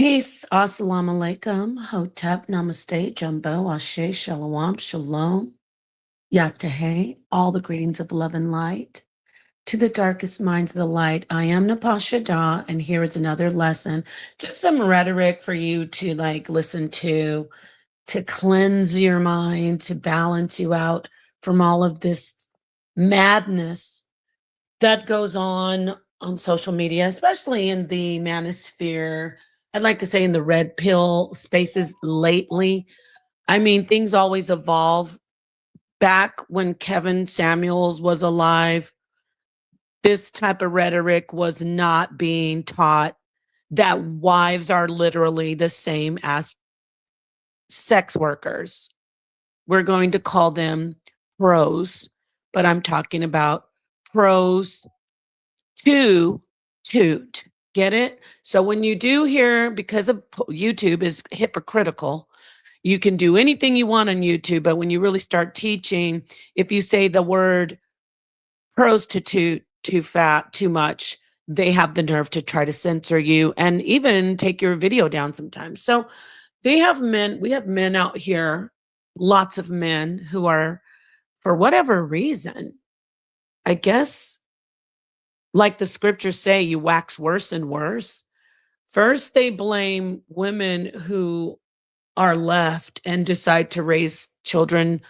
Peace, assalamu alaikum, hotep, namaste, jumbo, ashe, shalom, shalom, yatahe, all the greetings of love and light. To the darkest minds of the light, I am Napasha Da, and here is another lesson, just some rhetoric for you to listen to cleanse your mind, to balance you out from all of this madness that goes on social media, especially in the manosphere. I'd like to say in the red pill spaces lately. I mean, things always evolve. Back when Kevin Samuels was alive, this type of rhetoric was not being taught, that wives are literally the same as sex workers. We're going to call them pros, but I'm talking about pros to toot. Get it? So when you do hear, because of YouTube is hypocritical, you can do anything you want on YouTube, but when you really start teaching, if you say the word prostitute too fat, too much, they have the nerve to try to censor you and even take your video down sometimes. So we have men out here, lots of men who are, for whatever reason, I guess, like the scriptures say, you wax worse and worse. First, they blame women who are left and decide to raise children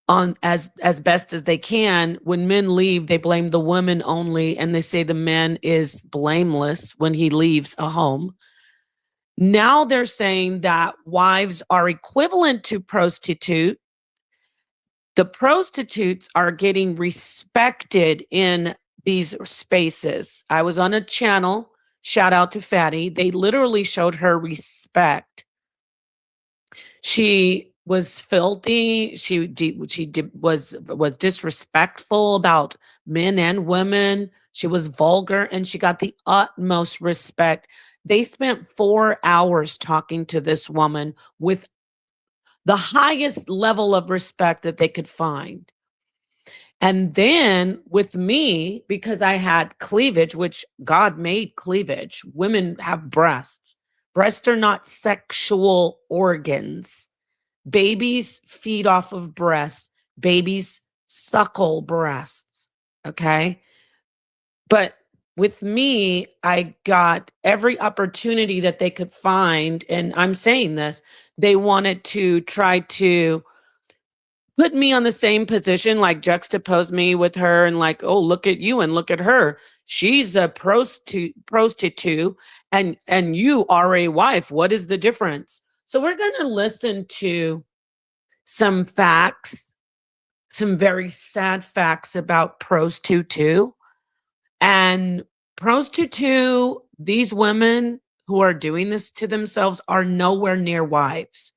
on as best as they can. When men leave, they blame the women only, and they say the man is blameless when he leaves a home. Now they're saying that wives are equivalent to prostitute. The prostitutes are getting respected in these spaces. I was on a channel, shout out to Fatty. They literally showed her respect. She was filthy. Was disrespectful about men and women. She was vulgar, and she got the utmost respect. They spent 4 hours talking to this woman with the highest level of respect that they could find. And then with me, because I had cleavage, which God made cleavage, women have breasts. Breasts are not sexual organs. Babies feed off of breasts. Babies suckle breasts. Okay. But with me, I got every opportunity that they could find. And I'm saying this, they wanted to try to put me on the same position, like juxtapose me with her and like, oh, look at you and look at her. She's a prostitute and you are a wife. What is the difference? So we're going to listen to some facts, some very sad facts about prostitute. And prostitute, these women who are doing this to themselves are nowhere near wives.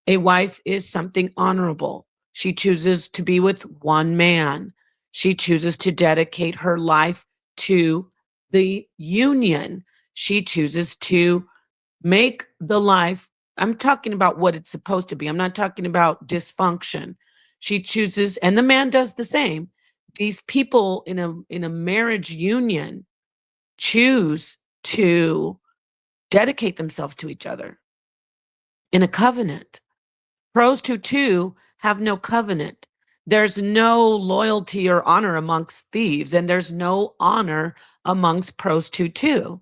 A wife is something honorable. She chooses to be with one man. She chooses to dedicate her life to the union. She chooses to make the life, I'm talking about what it's supposed to be. I'm not talking about dysfunction. She chooses, and the man does the same. These people in a marriage union choose to dedicate themselves to each other in a covenant. Pros to two have no covenant. There's no loyalty or honor amongst thieves, and there's no honor amongst pros to two.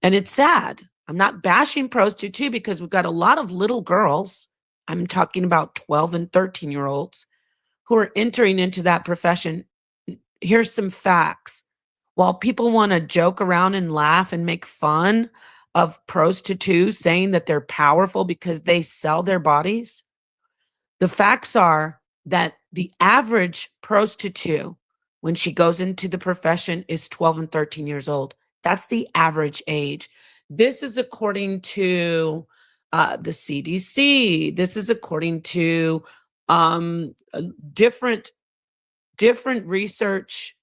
And it's sad. I'm not bashing pros to two because we've got a lot of little girls. I'm talking about 12 and 13-year-olds who are entering into that profession. Here's some facts. While people want to joke around and laugh and make fun of prostitutes saying that they're powerful because they sell their bodies, the facts are that the average prostitute, when she goes into the profession, is 12 and 13 years old. That's the average age. This is according to the CDC. This is according to different research,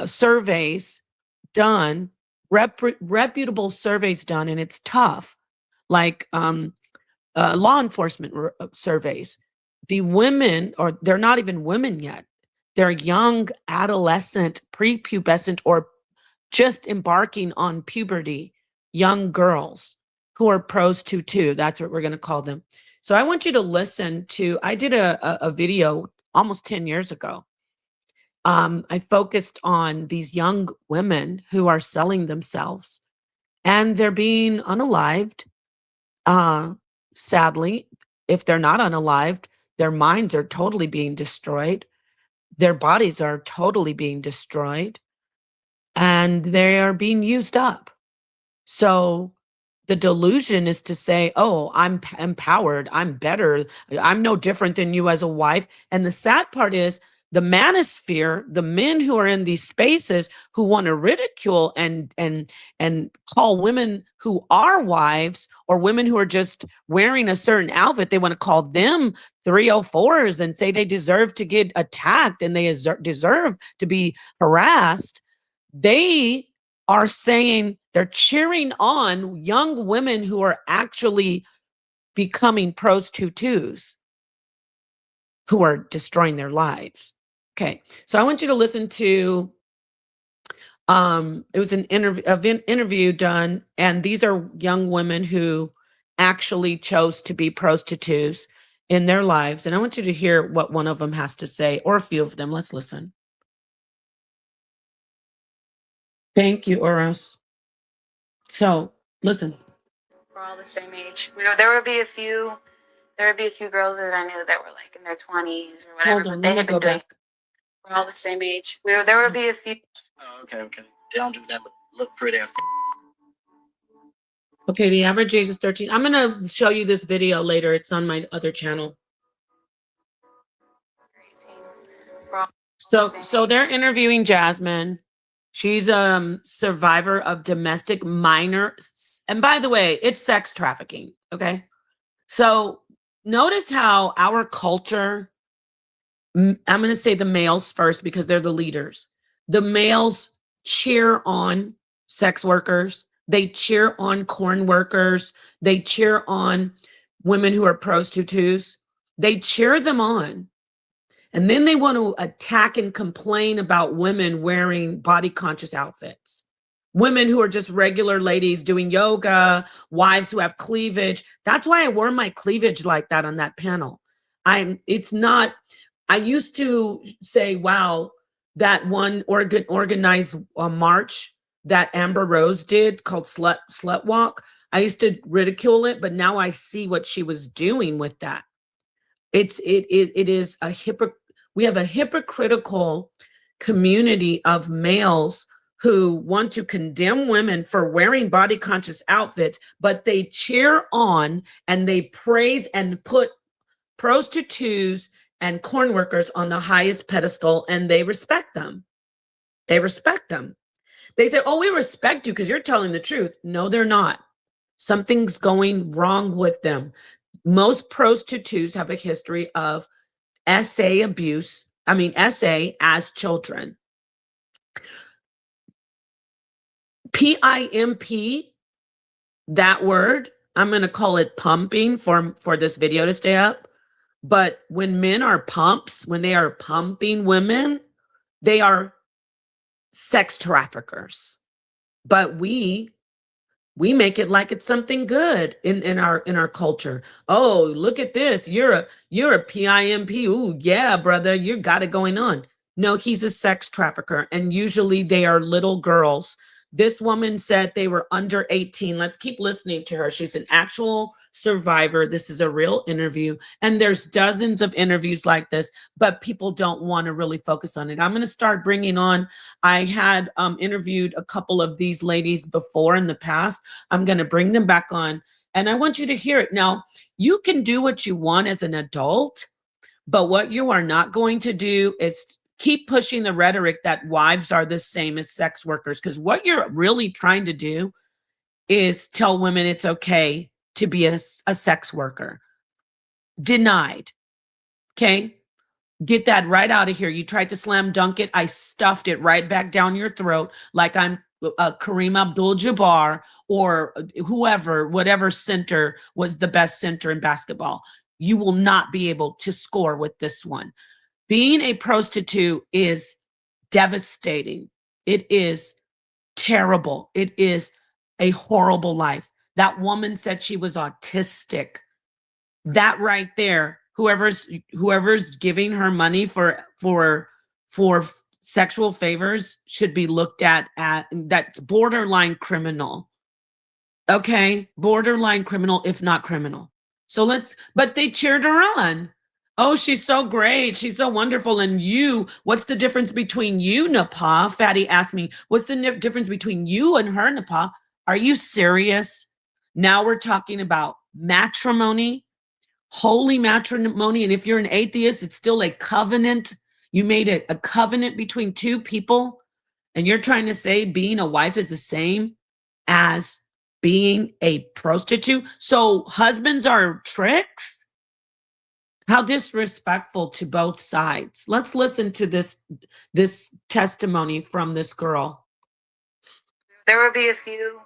surveys done, reputable surveys done, and it's tough, like law enforcement surveys. The women, or they're not even women yet, they're young, adolescent, prepubescent, or just embarking on puberty, young girls who are Pr0STITUTE. That's what we're going to call them. So I want you to listen to, I did a video almost 10 years ago. I focused on these young women who are selling themselves and they're being unalived. Sadly, if they're not unalived, their minds are totally being destroyed. Their bodies are totally being destroyed and they are being used up. So the delusion is to say, oh, I'm empowered, I'm better, I'm no different than you as a wife. And the sad part is the manosphere, the men who are in these spaces who want to ridicule and call women who are wives or women who are just wearing a certain outfit, they want to call them 304s and say they deserve to get attacked and they deserve to be harassed. They are saying they're cheering on young women who are actually becoming Pr0STITUTEs who are destroying their lives. Okay, so I want you to listen to, it was an interview done, and these are young women who actually chose to be Pr0STITUTEs in their lives. And I want you to hear what one of them has to say, or a few of them. Let's listen. Thank you, Oros. So listen. We're all the same age. There would be a few girls that I knew that were like in their 20s or whatever. Hold on, let me go back. We're all the same age. There would be a few. Oh, okay. They don't do that, but look pretty. Okay, the average age is 13. I'm gonna show you this video later. It's on my other channel. So they're interviewing Jasmine. She's a survivor of domestic minor. And by the way, it's sex trafficking, okay? So notice how our culture, I'm going to say the males first because they're the leaders. The males cheer on sex workers. They cheer on corn workers. They cheer on women who are Pr0STITUTEs. They cheer them on. And then they want to attack and complain about women wearing body conscious outfits. Women who are just regular ladies doing yoga, wives who have cleavage. That's why I wore my cleavage like that on that panel. I used to say, wow, that one organized march that Amber Rose did called Slut Walk. I used to ridicule it, but now I see what she was doing with that. It is we have a hypocritical community of males who want to condemn women for wearing body conscious outfits, but they cheer on and they praise and put Pr0STITUTEs and corn workers on the highest pedestal, and they respect them. They respect them. They say, oh, we respect you because you're telling the truth. No, they're not. Something's going wrong with them. Most Pr0STITUTEs have a history of SA abuse. SA as children. PIMP, that word, I'm going to call it pumping for this video to stay up. But when men are pumps, when they are pumping women, they are sex traffickers. But we make it like it's something good in our culture. Oh, look at this. You're a PIMP. Ooh, yeah, brother, you got it going on. No, he's a sex trafficker. And usually they are little girls. This woman said they were under 18. Let's keep listening to her. She's an actual survivor. This is a real interview. And there's dozens of interviews like this, but people don't want to really focus on it. I'm going to start bringing on, I had interviewed a couple of these ladies before in the past. I'm going to bring them back on and I want you to hear it. Now, you can do what you want as an adult, but what you are not going to do is keep pushing the rhetoric that wives are the same as sex workers, because what you're really trying to do is tell women it's okay to be a sex worker. Denied. Okay? Get that right out of here. You tried to slam dunk it. I stuffed it right back down your throat like I'm Kareem Abdul-Jabbar or whoever, whatever center was the best center in basketball. You will not be able to score with this one. Being a Pr0STITUTE is devastating. It is terrible. It is a horrible life. That woman said she was autistic. That right there, whoever's giving her money for sexual favors should be looked at that's borderline criminal. Okay, borderline criminal, if not criminal. So but they cheered her on. Oh, she's so great. She's so wonderful. And what's the difference between you, Napa? Fatty asked me, what's the difference between you and her, Napa? Are you serious? Now we're talking about matrimony, holy matrimony. And if you're an atheist, it's still a covenant. You made it a covenant between two people. And you're trying to say being a wife is the same as being a prostitute. So husbands are tricks? How disrespectful to both sides. Let's listen to this testimony from this girl. There would be a few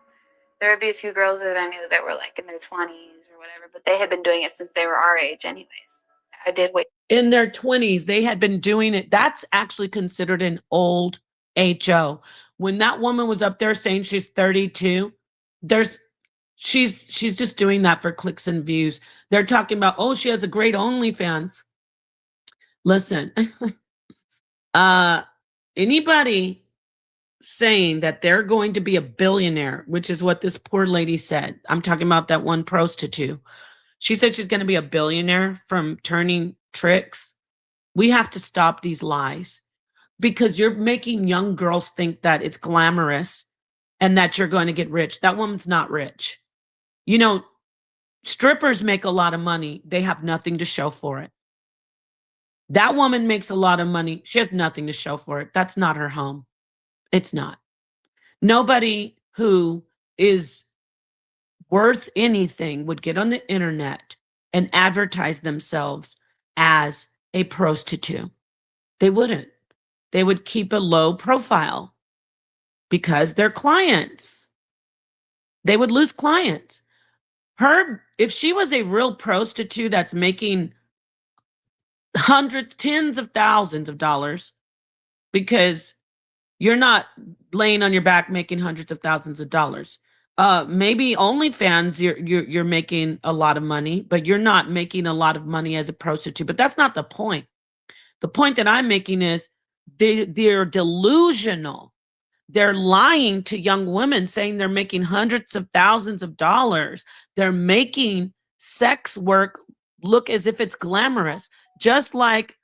girls that I knew that were like in their 20s or whatever, but they had been doing it since they were our age anyways. I did wait. In their 20s, they had been doing it. That's actually considered an old HO. When that woman was up there saying she's 32, she's just doing that for clicks and views. They're talking about, oh, she has a great OnlyFans. Listen, anybody saying that they're going to be a billionaire, which is what this poor lady said. I'm talking about that one prostitute. She said she's going to be a billionaire from turning tricks. We have to stop these lies because you're making young girls think that it's glamorous and that you're going to get rich. That woman's not rich. You know, strippers make a lot of money. They have nothing to show for it. That woman makes a lot of money. She has nothing to show for it. That's not her home. It's not. Nobody who is worth anything would get on the internet and advertise themselves as a prostitute. They wouldn't. They would keep a low profile because they're clients. They would lose clients. If she was a real prostitute that's making hundreds, tens of thousands of dollars, because you're not laying on your back making hundreds of thousands of dollars. Maybe OnlyFans, you're making a lot of money, but you're not making a lot of money as a prostitute. But that's not the point. The point that I'm making is they're delusional. They're lying to young women saying they're making hundreds of thousands of dollars. They're making sex work look as if it's glamorous, just like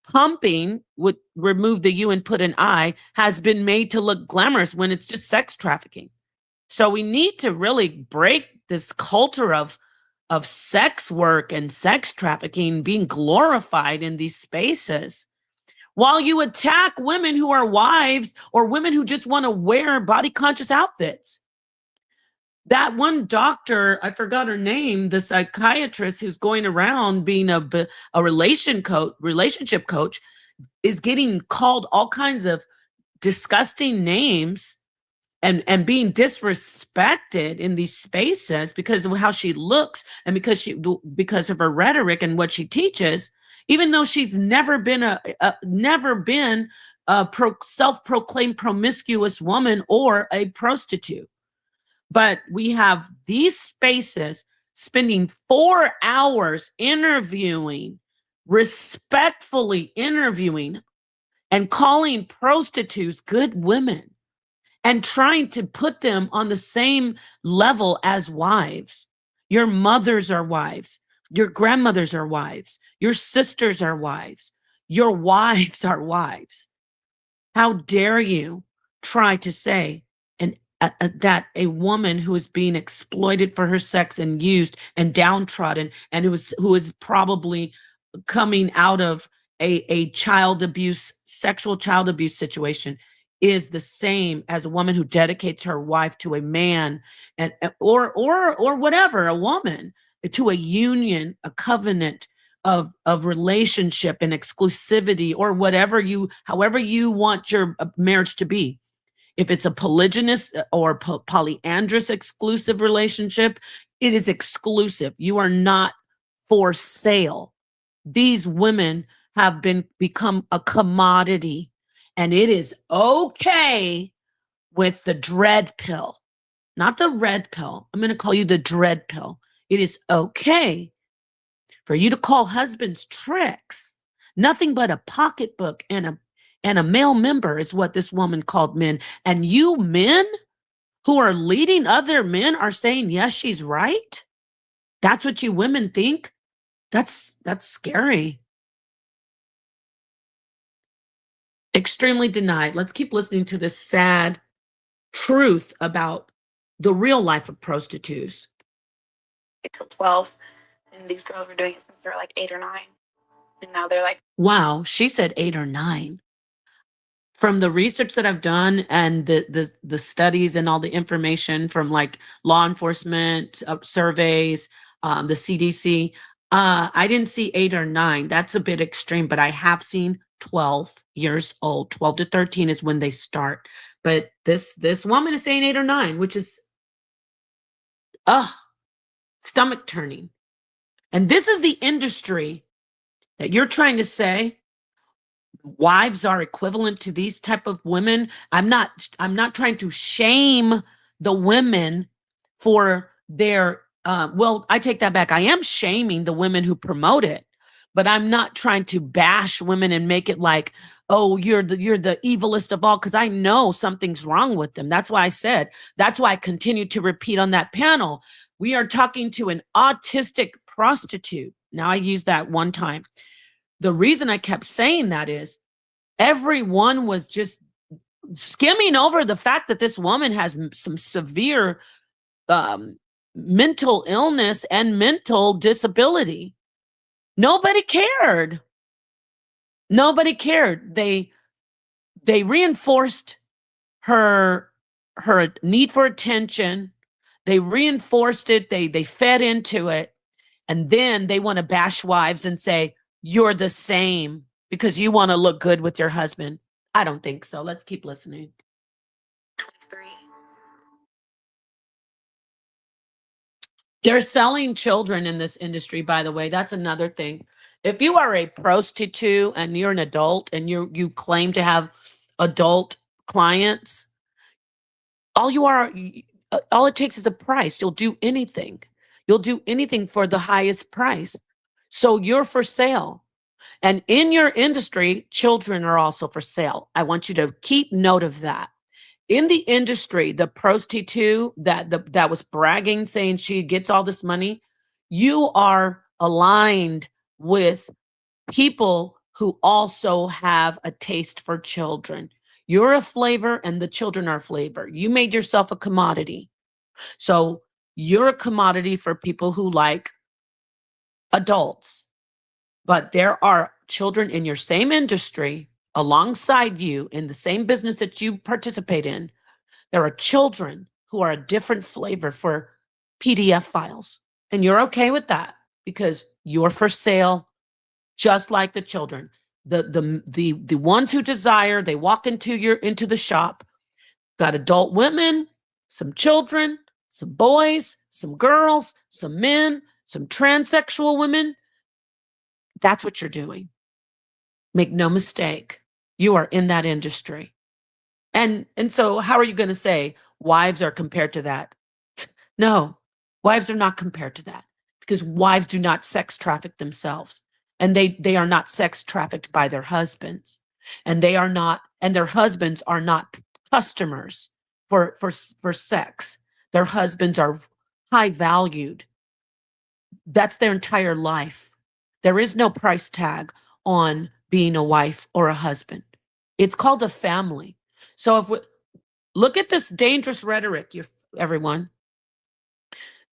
pumping would remove the U and put an I has been made to look glamorous when it's just sex trafficking. So we need to really break this culture of sex work and sex trafficking being glorified in these spaces. While you attack women who are wives or women who just want to wear body conscious outfits. That one doctor, I forgot her name, the psychiatrist who's going around being a relationship coach, is getting called all kinds of disgusting names and being disrespected in these spaces because of how she looks and because of her rhetoric and what she teaches, even though she's never been a self-proclaimed promiscuous woman or a prostitute. But we have these spaces spending 4 hours respectfully interviewing and calling prostitutes good women and trying to put them on the same level as wives. Your mothers are wives. Your grandmothers are wives. Your sisters are wives. Your wives are wives. How dare you try to say that a woman who is being exploited for her sex and used and downtrodden and who is probably coming out of a sexual child abuse situation is the same as a woman who dedicates her wife to a man or whatever, a woman, to a union, a covenant of relationship and exclusivity or however you want your marriage to be. If it's a polygynous or polyandrous exclusive relationship, it is exclusive. You are not for sale. These women have become a commodity, and it is okay with the dread pill, not the red pill. I'm going to call you the dread pill. It is okay for you to call husbands tricks. Nothing but a pocketbook and a male member is what this woman called men. And you men who are leading other men are saying, yes, she's right. That's what you women think. That's scary. Extremely denied. Let's keep listening to this sad truth about the real life of prostitutes. Till 12, and these girls were doing it since they were like 8 or 9, and now they're like, wow, she said 8 or 9. From the research that I've done and the studies and all the information from like law enforcement surveys, the CDC, I didn't see 8 or 9. That's a bit extreme, but I have seen 12 years old. 12 to 13 is when they start. But this woman is saying 8 or 9, which is stomach turning. And this is the industry that you're trying to say wives are equivalent to these type of women. I'm not trying to shame the women for their well, I take that back. I am shaming the women who promote it, but I'm not trying to bash women and make it like, oh, you're the evilest of all, because I know something's wrong with them. That's why I continue to repeat on that panel. We are talking to an autistic prostitute. Now, I used that one time. The reason I kept saying that is everyone was just skimming over the fact that this woman has some severe mental illness and mental disability. Nobody cared. Nobody cared. They reinforced her need for attention. They reinforced it. They fed into it. And then they want to bash wives and say, you're the same because you want to look good with your husband. I don't think so. Let's keep listening. 23. They're selling children in this industry, by the way. That's another thing. If you are a prostitute and you're an adult and you claim to have adult clients, all it takes is a price. You'll do anything. You'll do anything for the highest price. So you're for sale. And in your industry, children are also for sale. I want you to keep note of that. In the industry, the prostitute that was bragging, saying she gets all this money, you are aligned with people who also have a taste for children. You're a flavor and the children are flavor. You made yourself a commodity. So you're a commodity for people who like adults. But there are children in your same industry alongside you in the same business that you participate in. There are children who are a different flavor for PDF files. And you're okay with that because you're for sale, just like the children. The ones who desire, they walk into the shop, got adult women, some children, some boys, some girls, some men, some transsexual women. That's what you're doing. Make no mistake. You are in that industry. And so how are you going to say wives are compared to that? No, wives are not compared to that because wives do not sex traffic themselves. And they are not sex trafficked by their husbands. And their husbands are not customers for sex. Their husbands are high valued. That's their entire life. There is no price tag on being a wife or a husband. It's called a family. So if we look at this dangerous rhetoric, everyone,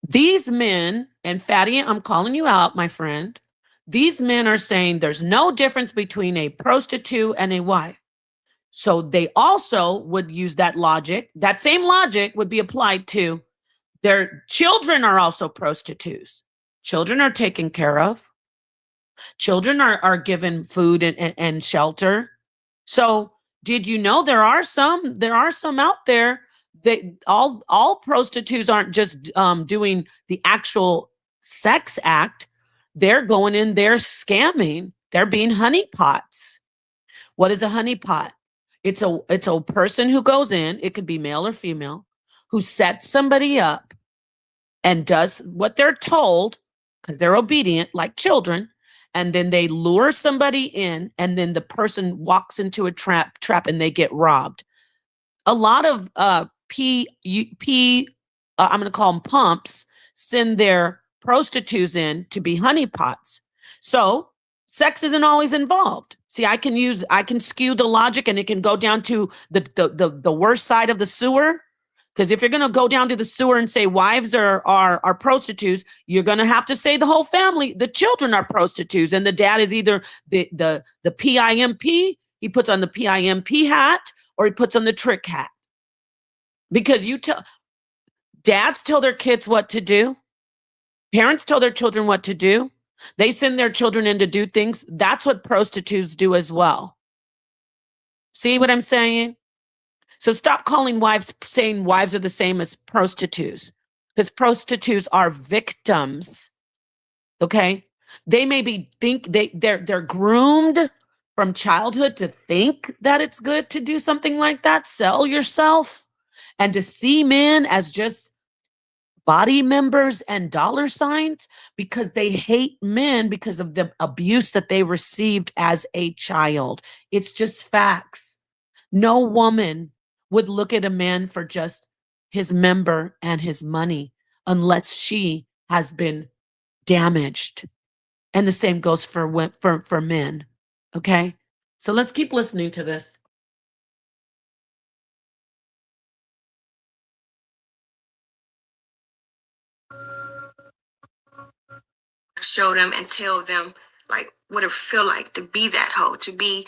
these men, and Fatty, I'm calling you out, my friend. These men are saying there's no difference between a prostitute and a wife. So they also would use that logic. That same logic would be applied to their children are also prostitutes. Children are taken care of. Children are given food and shelter. So did you know there are some out there that all prostitutes aren't just doing the actual sex act. They're going in there scamming. They're being honeypots. What is a honeypot? It's a person who goes in, it could be male or female, who sets somebody up and does what they're told because they're obedient like children, and then they lure somebody in, and then the person walks into a trap and they get robbed. A lot of I'm going to call them pumps, send their prostitutes in to be honeypots. So sex isn't always involved. See, I can skew the logic, and it can go down to the worst side of the sewer. Because if you're going to go down to the sewer and say wives are prostitutes, you're going to have to say the whole family, the children are prostitutes, and the dad is either the PIMP, he puts on the PIMP hat, or he puts on the trick hat. Because dads tell their kids what to do. Parents tell their children what to do. They send their children in to do things. That's what prostitutes do as well. See what I'm saying? So stop saying wives are the same as prostitutes, because prostitutes are victims. Okay? They they're groomed from childhood to think that it's good to do something like that, sell yourself, and to see men as just body members and dollar signs, because they hate men because of the abuse that they received as a child. It's just facts. No woman would look at a man for just his member and his money unless she has been damaged. And the same goes for men. Okay? So let's keep listening to this. Show them and tell them like what it feel like to be that hoe, to be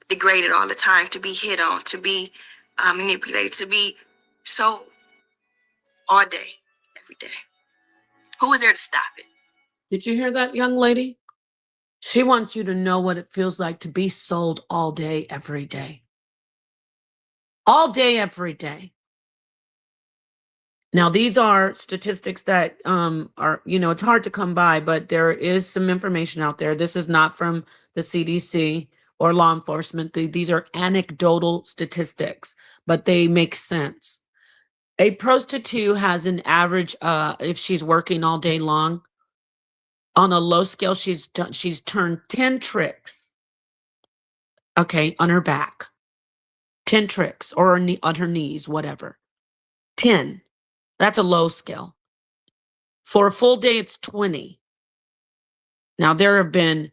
degraded all the time, to be hit on, to be manipulated, to be so all day, every day. Who is there to stop it? Did you hear that, young lady? She wants you to know what it feels like to be sold all day, every day. All day, every day. Now, these are statistics that are, it's hard to come by, but there is some information out there. This is not from the CDC or law enforcement. These are anecdotal statistics, but they make sense. A prostitute has an average, if she's working all day long, on a low scale, she's turned 10 tricks, okay, on her back. 10 tricks, or on her knees, whatever. 10. That's a low scale. For a full day, it's 20. Now, there have been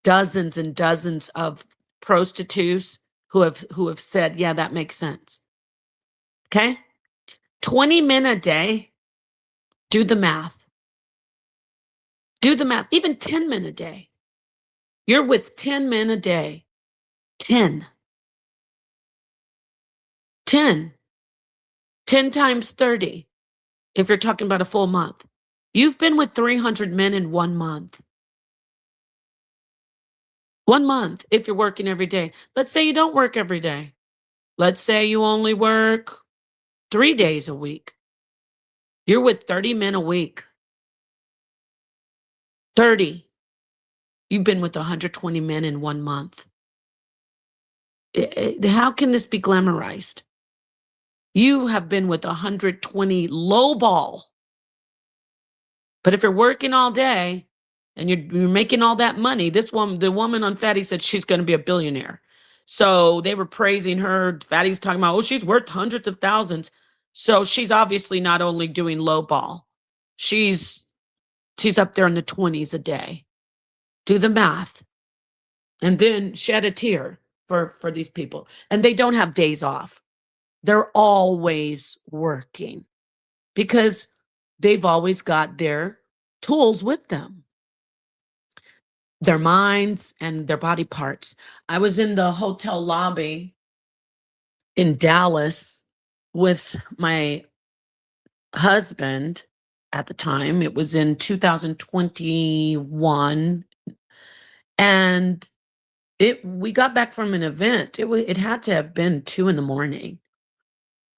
dozens and dozens of prostitutes who have said, yeah, that makes sense. Okay? 20 men a day, do the math. Do the math. Even 10 men a day. You're with 10 men a day. 10. 10. 10 times 30, if you're talking about a full month. You've been with 300 men in 1 month. 1 month, if you're working every day. Let's say you don't work every day. Let's say you only work 3 days a week. You're with 30 men a week. 30. You've been with 120 men in 1 month. How can this be glamorized? You have been with 120 lowball. But if you're working all day and you're making all that money, the woman on Fatty said she's going to be a billionaire. So they were praising her. Fatty's talking about, oh, she's worth hundreds of thousands. So she's obviously not only doing lowball. She's up there in the 20s a day. Do the math. And then shed a tear for these people. And they don't have days off. They're always working because they've always got their tools with them, their minds and their body parts. I was in the hotel lobby in Dallas with my husband at the time. It was in 2021. And we got back from an event. It had to have been 2 a.m.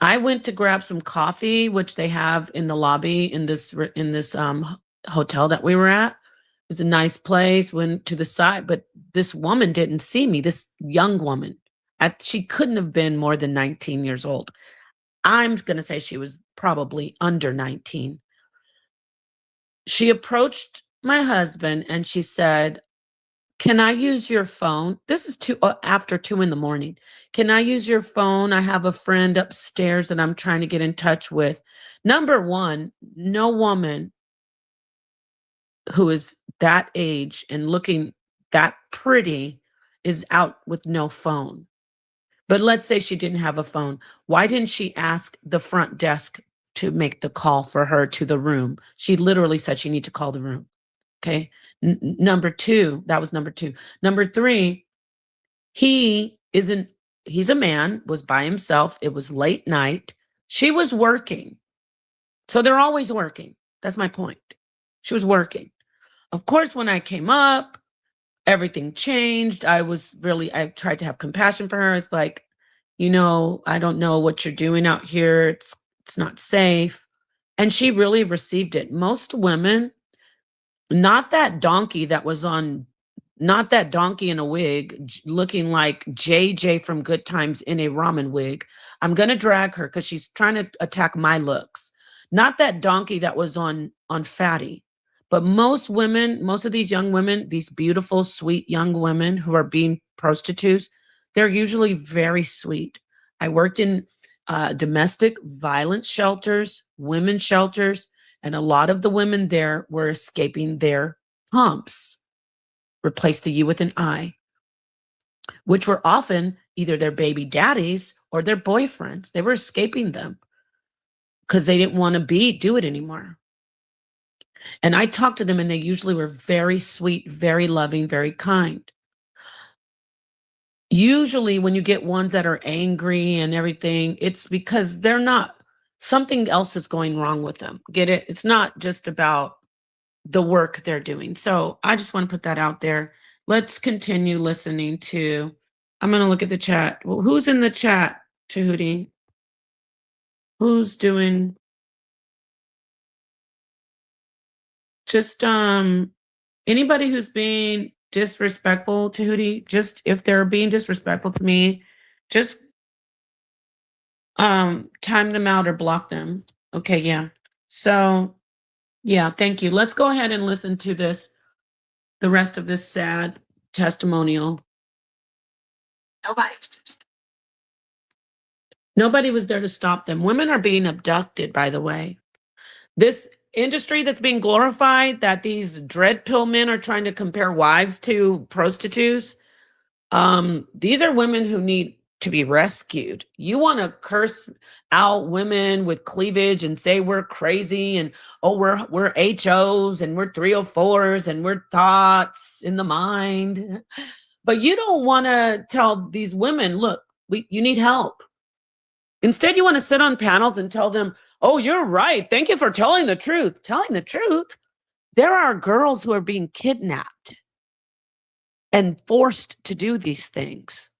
I went to grab some coffee, which they have in the lobby in this hotel that we were at. It was a nice place. Went to the side, but this woman didn't see me. This young woman. She couldn't have been more than 19 years old. I'm going to say she was probably under 19. She approached my husband and she said, "Can I use your phone?" This is after 2 in the morning. "Can I use your phone? I have a friend upstairs that I'm trying to get in touch with." Number one, no woman who is that age and looking that pretty is out with no phone. But let's say she didn't have a phone. Why didn't she ask the front desk to make the call for her to the room? She literally said she needed to call the room. Okay. Number two, that was number two. Number three, he's a man, was by himself. It was late night. She was working. So they're always working. That's my point. She was working. Of course, when I came up, everything changed. I tried to have compassion for her. It's like, I don't know what you're doing out here. It's not safe. And she really received it. Most women, not that donkey in a wig, looking like JJ from Good Times in a ramen wig. I'm going to drag her because she's trying to attack my looks. Not that donkey that was on Fatty. But most women, most of these young women, these beautiful, sweet young women who are being prostitutes, they're usually very sweet. I worked in domestic violence shelters, women's shelters, and a lot of the women there were escaping their humps. Replaced a U with an I, which were often either their baby daddies or their boyfriends. They were escaping them because they didn't want to do it anymore. And I talked to them and they usually were very sweet, very loving, very kind. Usually when you get ones that are angry and everything, it's because something else is going wrong with them. Get it? It's not just about the work they're doing. So I just want to put that out there. Let's continue listening to, I'm going to look at the chat. Well, who's in the chat, Tahuti? Who's doing? Just anybody who's being disrespectful to Hootie, just if they're being disrespectful to me, just time them out or block them. Okay, yeah. So yeah, thank you. Let's go ahead and listen to the rest of this sad testimonial. Nobody was there to stop them. Women are being abducted, by the way. This industry that's being glorified, that these dread pill men are trying to compare wives to prostitutes, these are women who need to be rescued. You want to curse out women with cleavage and say we're crazy and we're HOs and we're 304s and we're thoughts in the mind. But you don't want to tell these women, look, you need help. Instead, you want to sit on panels and tell them, "Oh, you're right. Thank you for telling the truth." Telling the truth? There are girls who are being kidnapped and forced to do these things.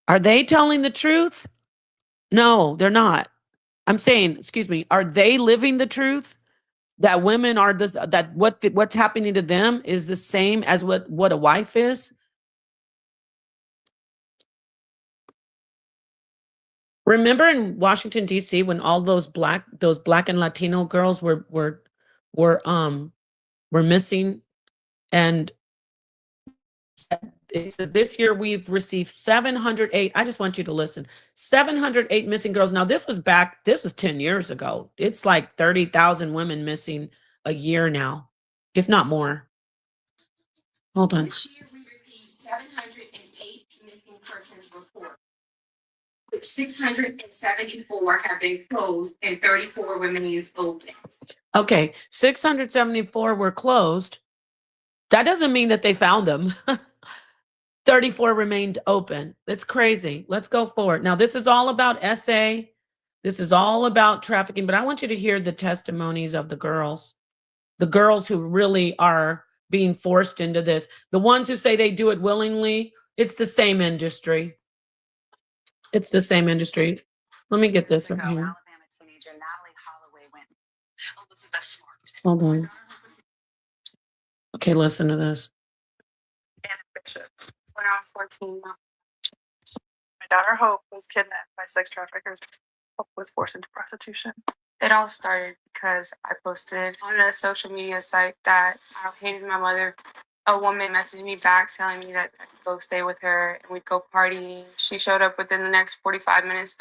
Are they telling the truth? No, they're not. I'm saying, excuse me, are they living the truth? That women are what's happening to them is the same as what a wife is? Remember in Washington, D.C., when all those black and Latino girls were missing, and it says this year we've received 708. I just want you to listen. 708 missing girls. Now this was 10 years ago. It's like 30,000 women missing a year now, if not more. Hold on. This year we received 708 missing persons reports, which 674 have been closed and 34 remains open. Okay, 674 were closed. That doesn't mean that they found them. 34 remained open. That's crazy. Let's go forward. Now, this is all about SA. This is all about trafficking, but I want you to hear the testimonies of the girls who really are being forced into this. The ones who say they do it willingly, it's the same industry. It's the same industry. Let me get this right here. Alabama teenager Natalie Holloway went. Hold on. Okay, listen to this. When I was 14, daughter Hope was kidnapped by sex traffickers. Hope was forced into prostitution. It all started because I posted on a social media site that I hated my mother. A woman messaged me back telling me that I could go stay with her and we'd go partying. She showed up within the next 45 minutes.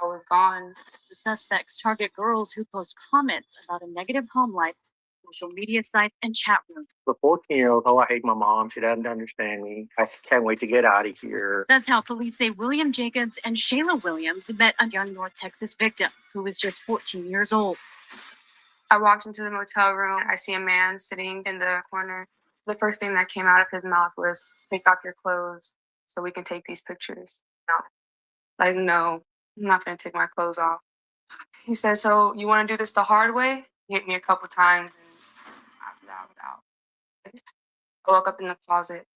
I was gone. The suspects target girls who post comments about a negative home life, social media sites, and chat rooms. The 14-year-old, oh, I hate my mom. She doesn't understand me. I can't wait to get out of here. That's how police say William Jacobs and Shayla Williams met a young North Texas victim who was just 14 years old. I walked into the motel room. I see a man sitting in the corner. The first thing that came out of his mouth was, "Take off your clothes so we can take these pictures." No. Like, no, I'm not going to take my clothes off. He said, "So you want to do this the hard way?" He hit me a couple times, and after that, I was out. I woke up in the closet.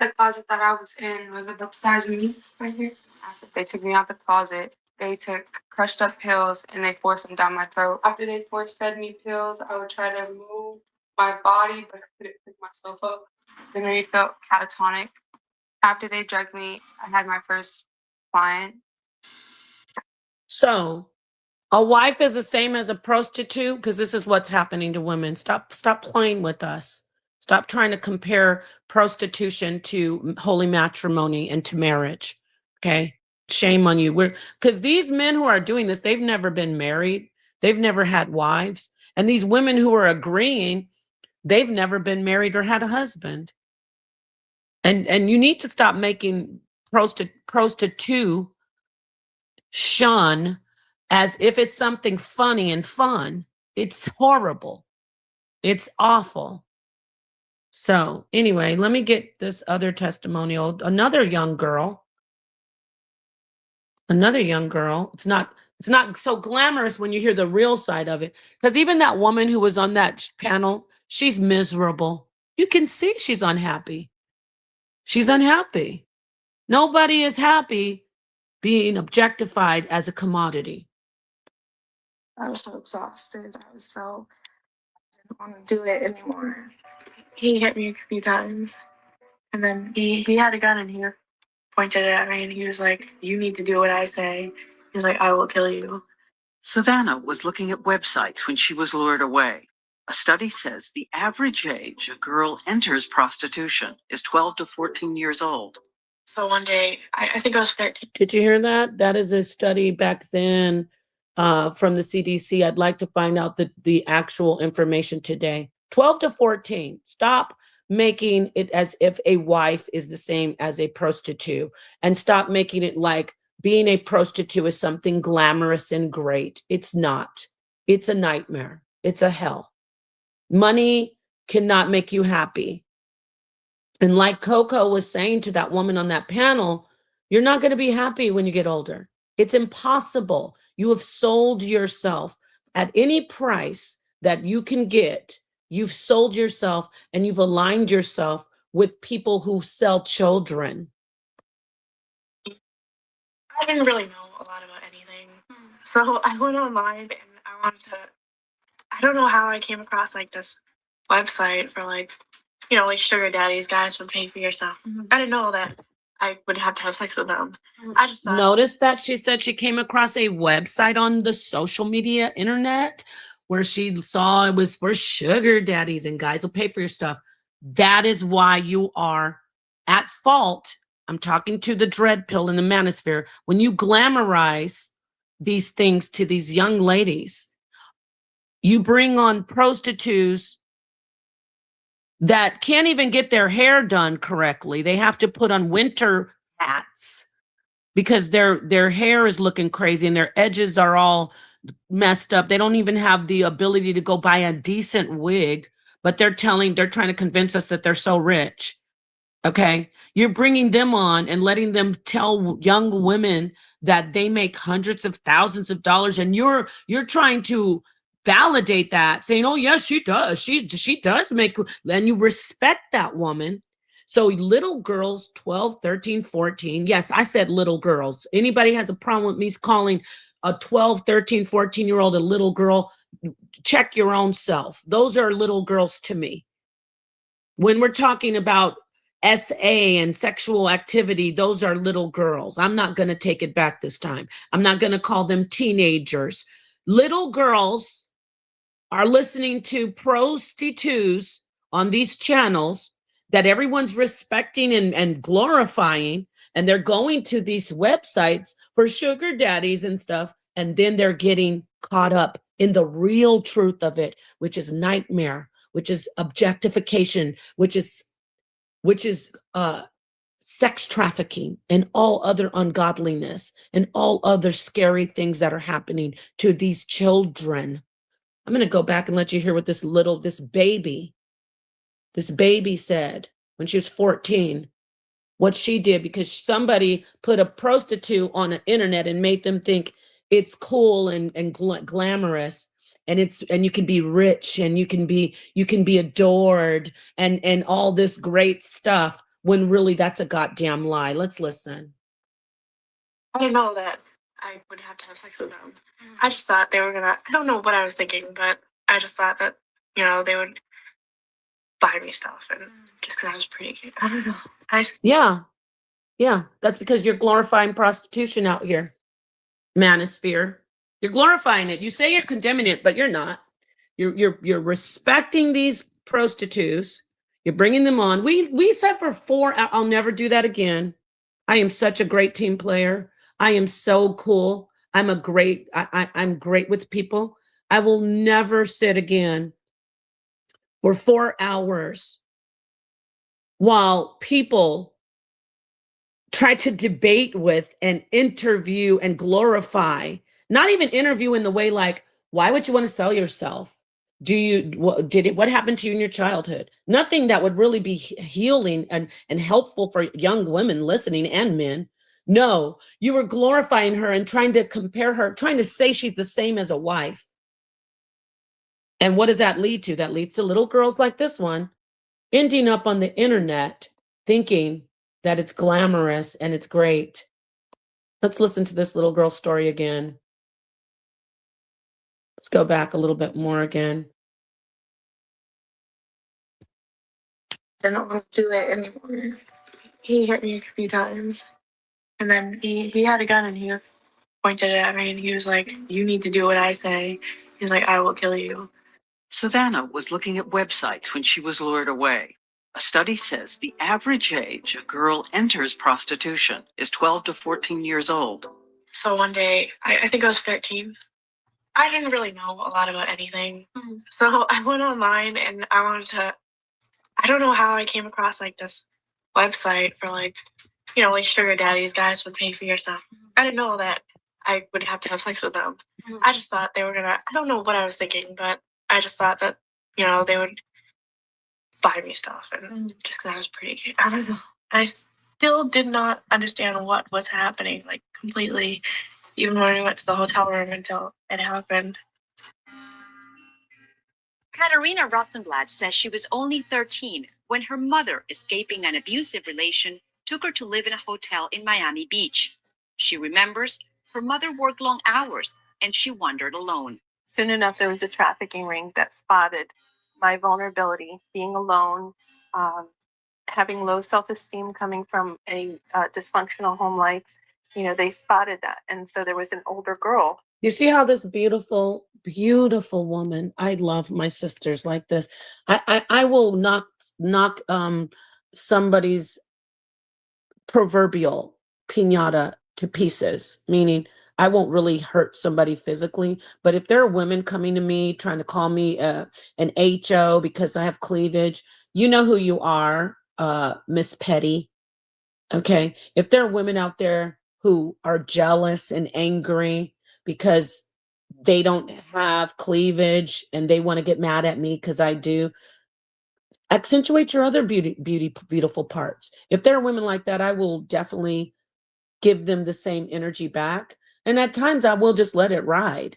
The closet that I was in was about size of me right here. After they took me out the closet, they took crushed up pills and they forced them down my throat. After they force fed me pills, I would try to move my body, but I couldn't pick myself up. They made me feel catatonic. After they drugged me, I had my first client. So a wife is the same as a prostitute, because this is what's happening to women. Stop playing with us. Stop trying to compare prostitution to holy matrimony and to marriage. Okay? Shame on you. Because these men who are doing this, they've never been married. They've never had wives. And these women who are agreeing, they've never been married or had a husband. And you need to stop making prostitution as if it's something funny and fun. It's horrible. It's awful. So anyway, let me get this other testimonial. Another young girl. It's not so glamorous when you hear the real side of it. Because even that woman who was on that panel, she's miserable. You can see she's unhappy. She's unhappy. Nobody is happy being objectified as a commodity. I was so exhausted. I didn't want to do it anymore. He hit me a few times, and then he had a gun and he pointed it at me and he was like, "You need to do what I say." He's like, "I will kill you." Savannah was looking at websites when she was lured away. A study says the average age a girl enters prostitution is 12 to 14 years old. So one day, I think I was 13. Did you hear that? That is a study back then from the CDC. I'd like to find out the actual information today. 12 to 14. Stop making it as if a wife is the same as a prostitute, and stop making it like being a prostitute is something glamorous and great. It's not. It's a nightmare. It's a hell. Money cannot make you happy. And like Coco was saying to that woman on that panel, you're not going to be happy when you get older. It's impossible. You have sold yourself at any price that you can get. You've sold yourself and you've aligned yourself with people who sell children. I didn't really know a lot about anything. So I went online and I don't know how I came across like this website for like sugar daddies, guys would pay for your stuff. I didn't know that I would have to have sex with them. I just thought. Notice that she said she came across a website on the social media internet where she saw it was for sugar daddies and guys will pay for your stuff. That is why you are at fault. I'm talking to the dread pill and the manosphere. When you glamorize these things to these young ladies, you bring on prostitutes that can't even get their hair done correctly. They have to put on winter hats because their hair is looking crazy and their edges are all messed up. They don't even have the ability to go buy a decent wig, but they're trying to convince us that they're so rich. Okay. You're bringing them on and letting them tell young women that they make hundreds of thousands of dollars. And you're trying to validate that, saying, "Oh yes, she does. She does make," and you respect that woman. So little girls, 12, 13, 14. Yes, I said little girls. Anybody has a problem with me calling a 12, 13, 14-year-old a little girl, check your own self. Those are little girls to me. When we're talking about SA and sexual activity, those are little girls. I'm not going to take it back this time. I'm not going to call them teenagers. Little girls are listening to prostitutes on these channels that everyone's respecting and glorifying, and they're going to these websites for sugar daddies and stuff, and then they're getting caught up in the real truth of it, which is nightmare, which is objectification, which is sex trafficking and all other ungodliness and all other scary things that are happening to these children. I'm going to go back and let you hear what this baby said when she was 14, what she did, because somebody put a prostitute on the internet and made them think it's cool and glamorous, and you can be rich and you can be adored and all this great stuff, when really that's a goddamn lie. Let's listen. I didn't know that I would have to have sex with them. I just thought they were gonna, I don't know what I was thinking, but I just thought that, you know, they would buy me stuff, and just because I was pretty cute. I don't know. Yeah, that's because you're glorifying prostitution out here, manosphere. You're glorifying it. You say you're condemning it, but you're not. You're respecting these prostitutes. You're bringing them on. We said for 4 hours. I'll never do that again. I am such a great team player. I am so cool. I'm great with people. I will never sit again for 4 hours while people try to debate with and interview and glorify, not even interview in the way like, why would you want to sell yourself? What happened to you in your childhood? Nothing that would really be healing and helpful for young women listening and men. No, you were glorifying her and trying to compare her, trying to say she's the same as a wife. And what does that lead to? That leads to little girls like this one ending up on the internet thinking that it's glamorous and it's great. Let's listen to this little girl's story again. Let's go back a little bit more again. Didn't want to do it anymore. He hit me a few times, and then he had a gun and he pointed it at me, and he was like, "You need to do what I say." He's like, "I will kill you." Savannah was looking at websites when she was lured away. A study says the average age a girl enters prostitution is 12 to 14 years old. So one day, I think I was 13. I didn't really know a lot about anything. So I went online and I don't know how I came across like this website for like sugar daddies, guys would pay for your stuff. I didn't know that I would have to have sex with them. I just thought they were gonna, I don't know what I was thinking, but I just thought that, they would buy me stuff, and just because I was pretty cute. I don't know. I still did not understand what was happening, like completely, even when we went to the hotel room until it happened. Katarina Rosenblatt says she was only 13 when her mother, escaping an abusive relation, took her to live in a hotel in Miami Beach. She remembers her mother worked long hours and she wandered alone. Soon enough, there was a trafficking ring that spotted my vulnerability, being alone, having low self-esteem coming from a dysfunctional home life. They spotted that. And so there was an older girl. You see how this beautiful, beautiful woman, I love my sisters like this. I will knock somebody's proverbial piñata to pieces, meaning I won't really hurt somebody physically, but if there are women coming to me trying to call me an HO because I have cleavage, you know who you are, Miss Petty. Okay, if there are women out there who are jealous and angry because they don't have cleavage and they want to get mad at me because I do, accentuate your other beautiful parts. If there are women like that, I will definitely give them the same energy back. And at times I will just let it ride.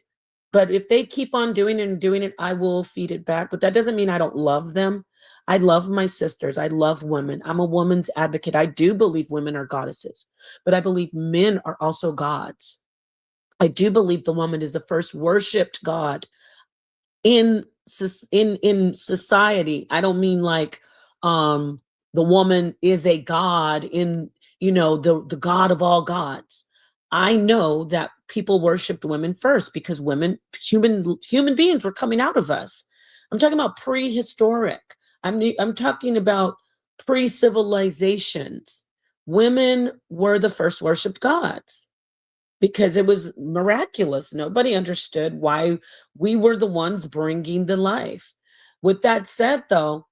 But if they keep on doing it, I will feed it back. But that doesn't mean I don't love them. I love my sisters. I love women. I'm a woman's advocate. I do believe women are goddesses, but I believe men are also gods. I do believe the woman is the first worshipped God in society. I don't mean like the woman is a god in, the god of all gods. I know that people worshiped women first because women, human beings were coming out of us. I'm talking about prehistoric. I'm talking about pre-civilizations. Women were the first worshiped gods because it was miraculous. Nobody understood why we were the ones bringing the life. With that said, though,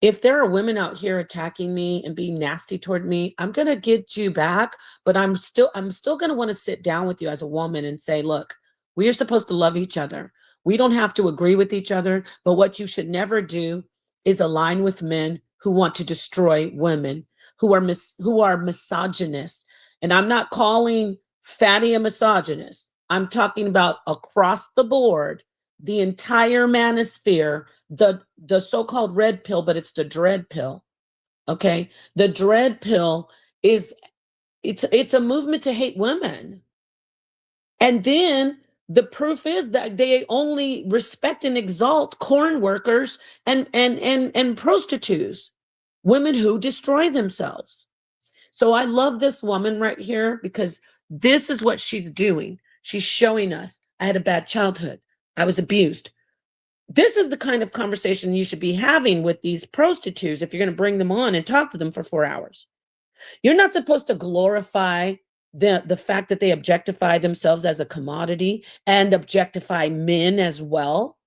if there are women out here attacking me and being nasty toward me, I'm going to get you back, but I'm still going to want to sit down with you as a woman and say, look, we are supposed to love each other. We don't have to agree with each other, but what you should never do is align with men who want to destroy women, who are misogynist. And I'm not calling Fatty a misogynist. I'm talking about across the board, the entire manosphere, the so-called red pill, but it's the dread pill. Okay. The dread pill it's a movement to hate women. And then the proof is that they only respect and exalt corn workers and prostitutes, women who destroy themselves. So I love this woman right here because this is what she's doing. She's showing us, I had a bad childhood. I was abused. This is the kind of conversation you should be having with these prostitutes if you're going to bring them on and talk to them for 4 hours. You're not supposed to glorify the fact that they objectify themselves as a commodity and objectify men as well.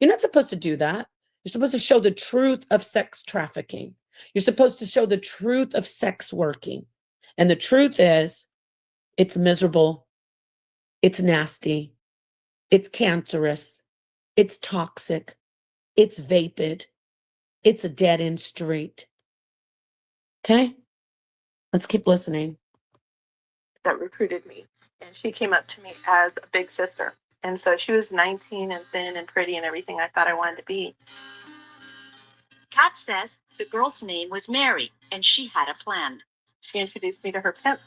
You're not supposed to do that. You're supposed to show the truth of sex trafficking. You're supposed to show the truth of sex working. And the truth is, it's miserable. It's nasty. It's cancerous. It's toxic. It's vapid. It's a dead end street. Okay? Let's keep listening. That recruited me, and she came up to me as a big sister. And so she was 19 and thin and pretty and everything I thought I wanted to be. Kat says the girl's name was Mary, and she had a plan. She introduced me to her pimp,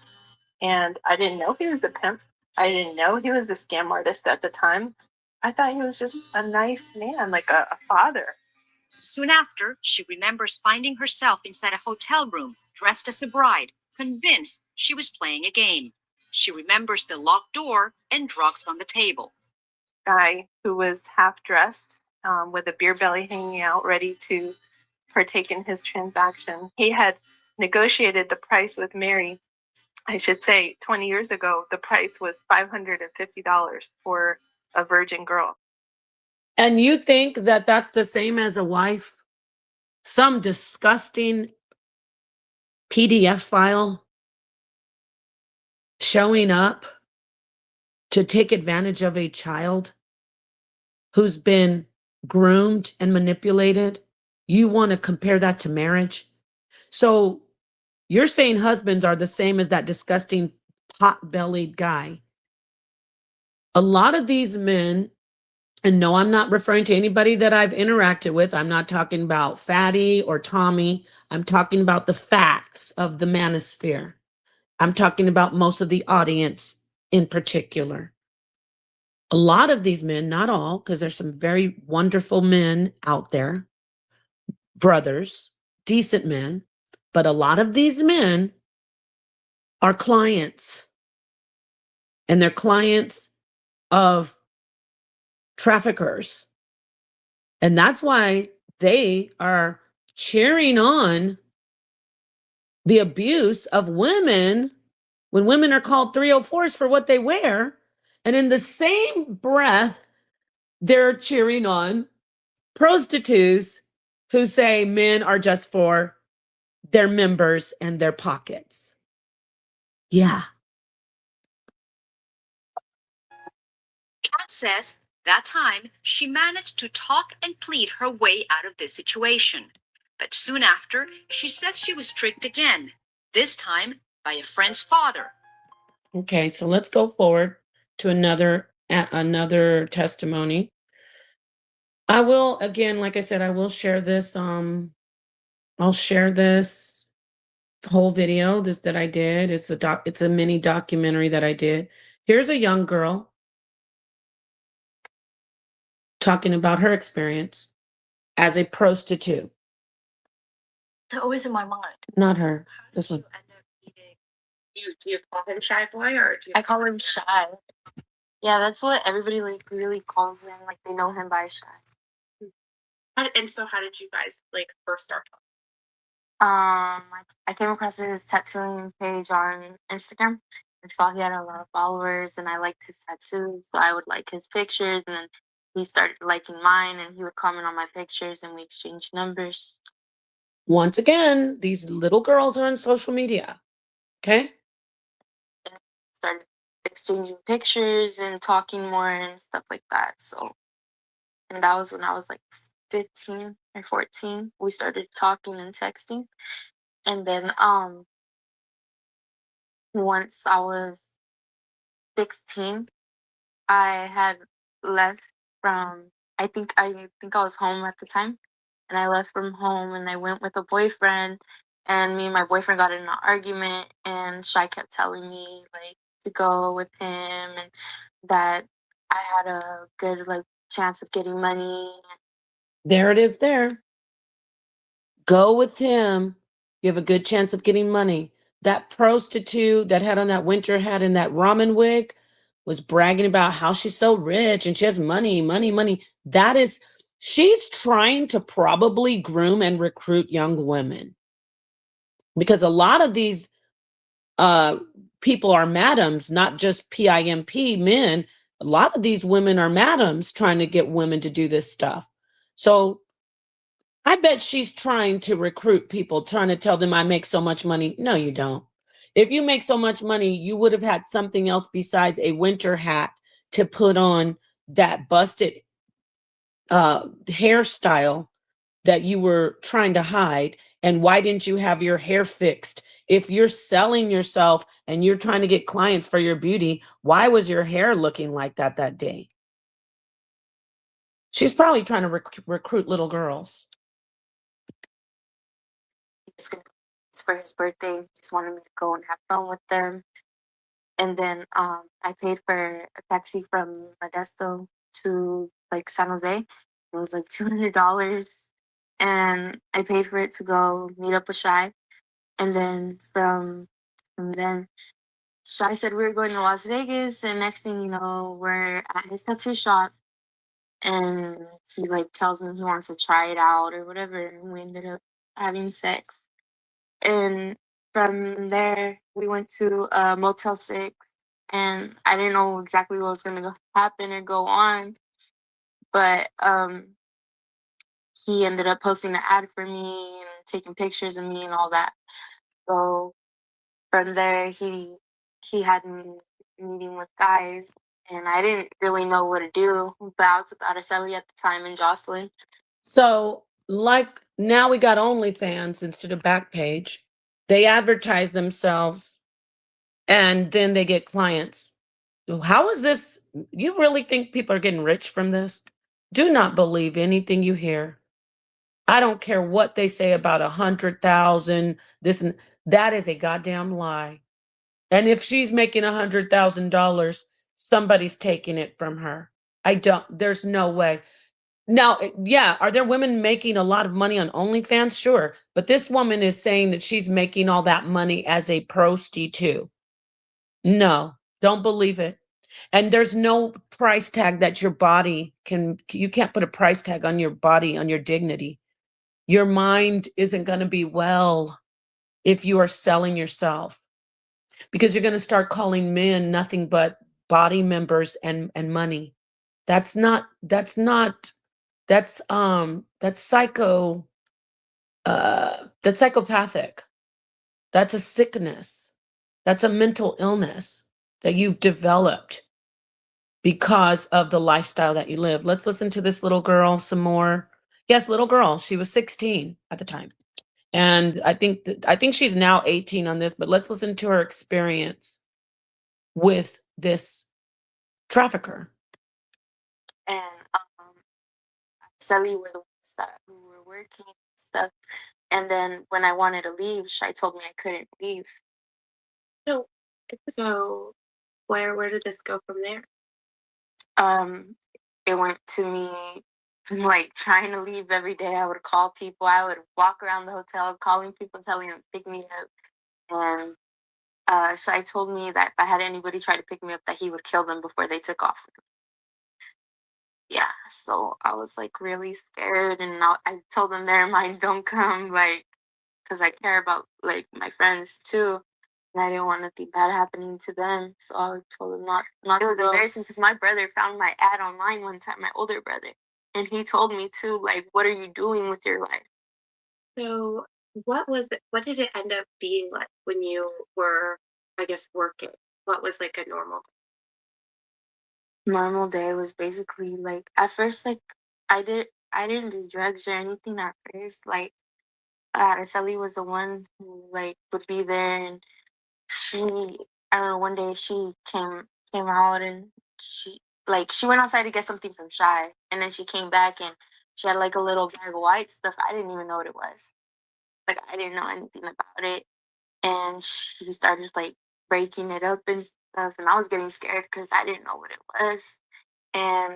and I didn't know he was a pimp. I didn't know he was a scam artist at the time. I thought he was just a nice man, like a father. Soon after, she remembers finding herself inside a hotel room, dressed as a bride, convinced she was playing a game. She remembers the locked door and drugs on the table. Guy who was half dressed with a beer belly hanging out, ready to partake in his transaction. He had negotiated the price with Mary. I should say 20 years ago, the price was $550 for a virgin girl. And you think that that's the same as a wife? Some disgusting PDF file showing up to take advantage of a child who's been groomed and manipulated. You want to compare that to marriage? So you're saying husbands are the same as that disgusting pot-bellied guy. A lot of these men, and no, I'm not referring to anybody that I've interacted with. I'm not talking about Fatty or Tommy. I'm talking about the facts of the manosphere. I'm talking about most of the audience in particular. A lot of these men, not all, because there's some very wonderful men out there, brothers, decent men, but a lot of these men are clients, and they're clients of traffickers. And that's why they are cheering on the abuse of women when women are called 304s for what they wear. And in the same breath, they're cheering on prostitutes who say men are just for their members and their pockets. Yeah. Kat says that time she managed to talk and plead her way out of this situation. But soon after, she says she was tricked again, this time by a friend's father. Okay, so let's go forward to another testimony. I will, again, like I said, I will share this. I'll share this whole video that I did. It's a mini documentary that I did. Here's a young girl talking about her experience as a prostitute. They're always in my mind. Not her. This one. Do you call him shy boy or do you? I call him Shy. Yeah, that's what everybody like really calls him. Like they know him by Shy. And so how did you guys like first start talking? I came across his tattooing page on Instagram. I saw he had a lot of followers, and I liked his tattoos, so I would like his pictures, and then he started liking mine, and he would comment on my pictures, and we exchanged numbers. Once again, these little girls are on social media. Okay? Started exchanging pictures and talking more and stuff like that. So, and that was when I was like 15 or 14. We started talking and texting, and then once I was 16, I had left from I think I was home at the time, and I left from home and I went with a boyfriend, and me and my boyfriend got in an argument, and Shy kept telling me like to go with him and that I had a good like chance of getting money. There it is there. Go with him. You have a good chance of getting money. That prostitute that had on that winter hat and that ramen wig was bragging about how she's so rich and she has money, money, money. That is, she's trying to probably groom and recruit young women. Because a lot of these people are madams, not just PIMP men. A lot of these women are madams trying to get women to do this stuff. So I bet she's trying to recruit people, trying to tell them I make so much money. No, you don't. If you make so much money, you would have had something else besides a winter hat to put on that busted hairstyle that you were trying to hide. And why didn't you have your hair fixed? If you're selling yourself and you're trying to get clients for your beauty, why was your hair looking like that day? She's probably trying to recruit little girls. It's for his birthday. He just wanted me to go and have fun with them. And then I paid for a taxi from Modesto to like San Jose. It was like $200, and I paid for it to go meet up with Shy. And then from then, Shy said we were going to Las Vegas, and next thing you know, we're at his tattoo shop, and he like tells me he wants to try it out or whatever, and we ended up having sex. And from there, we went to Motel 6, and I didn't know exactly what was going to happen or go on, but he ended up posting an ad for me and taking pictures of me and all that. So from there, he had me meeting with guys, and I didn't really know what to do. But I was with Araceli at the time and Jocelyn. So, like, now we got OnlyFans instead of Backpage. They advertise themselves and then they get clients. How is this? You really think people are getting rich from this? Do not believe anything you hear. I don't care what they say about 100,000, this and that is a goddamn lie. And if she's making $100,000, somebody's taking it from her. There's no way. Now, yeah, are there women making a lot of money on OnlyFans? Sure. But this woman is saying that she's making all that money as a prostitute. No, don't believe it. And there's no price tag that your body you can't put a price tag on your body, on your dignity. Your mind isn't going to be well if you are selling yourself, because you're going to start calling men nothing but body members and money. That's that's psychopathic. That's a sickness. That's a mental illness that you've developed because of the lifestyle that you live. Let's listen to this little girl some more. Yes, little girl. She was 16 at the time. And I think she's now 18 on this, but let's listen to her experience with this trafficker. And Sally were the ones who were working and stuff. And then when I wanted to leave, Shy told me I couldn't leave. So where did this go from there? It went to me like trying to leave every day. I would call people. I would walk around the hotel calling people, telling them to pick me up. And Shai told me that if I had anybody try to pick me up, that he would kill them before they took off with me. Yeah, so I was like really scared, and I told them, never mind, don't come, like, because I care about like my friends too, and I didn't want nothing bad happening to them. So I told them not. It was embarrassing because my brother found my ad online one time, my older brother, and he told me too, like, what are you doing with your life? So what did it end up being like when you were, I guess, working? What was like a Normal day was basically like, at first, like, I didn't do drugs or anything at first. Like, Araceli was the one who like would be there, and I remember one day she came out, and she went outside to get something from Shy, and then she came back and she had like a little bag of white stuff. I didn't even know what it was. Like, I didn't know anything about it, and she started like breaking it up and stuff, and I was getting scared because I didn't know what it was. And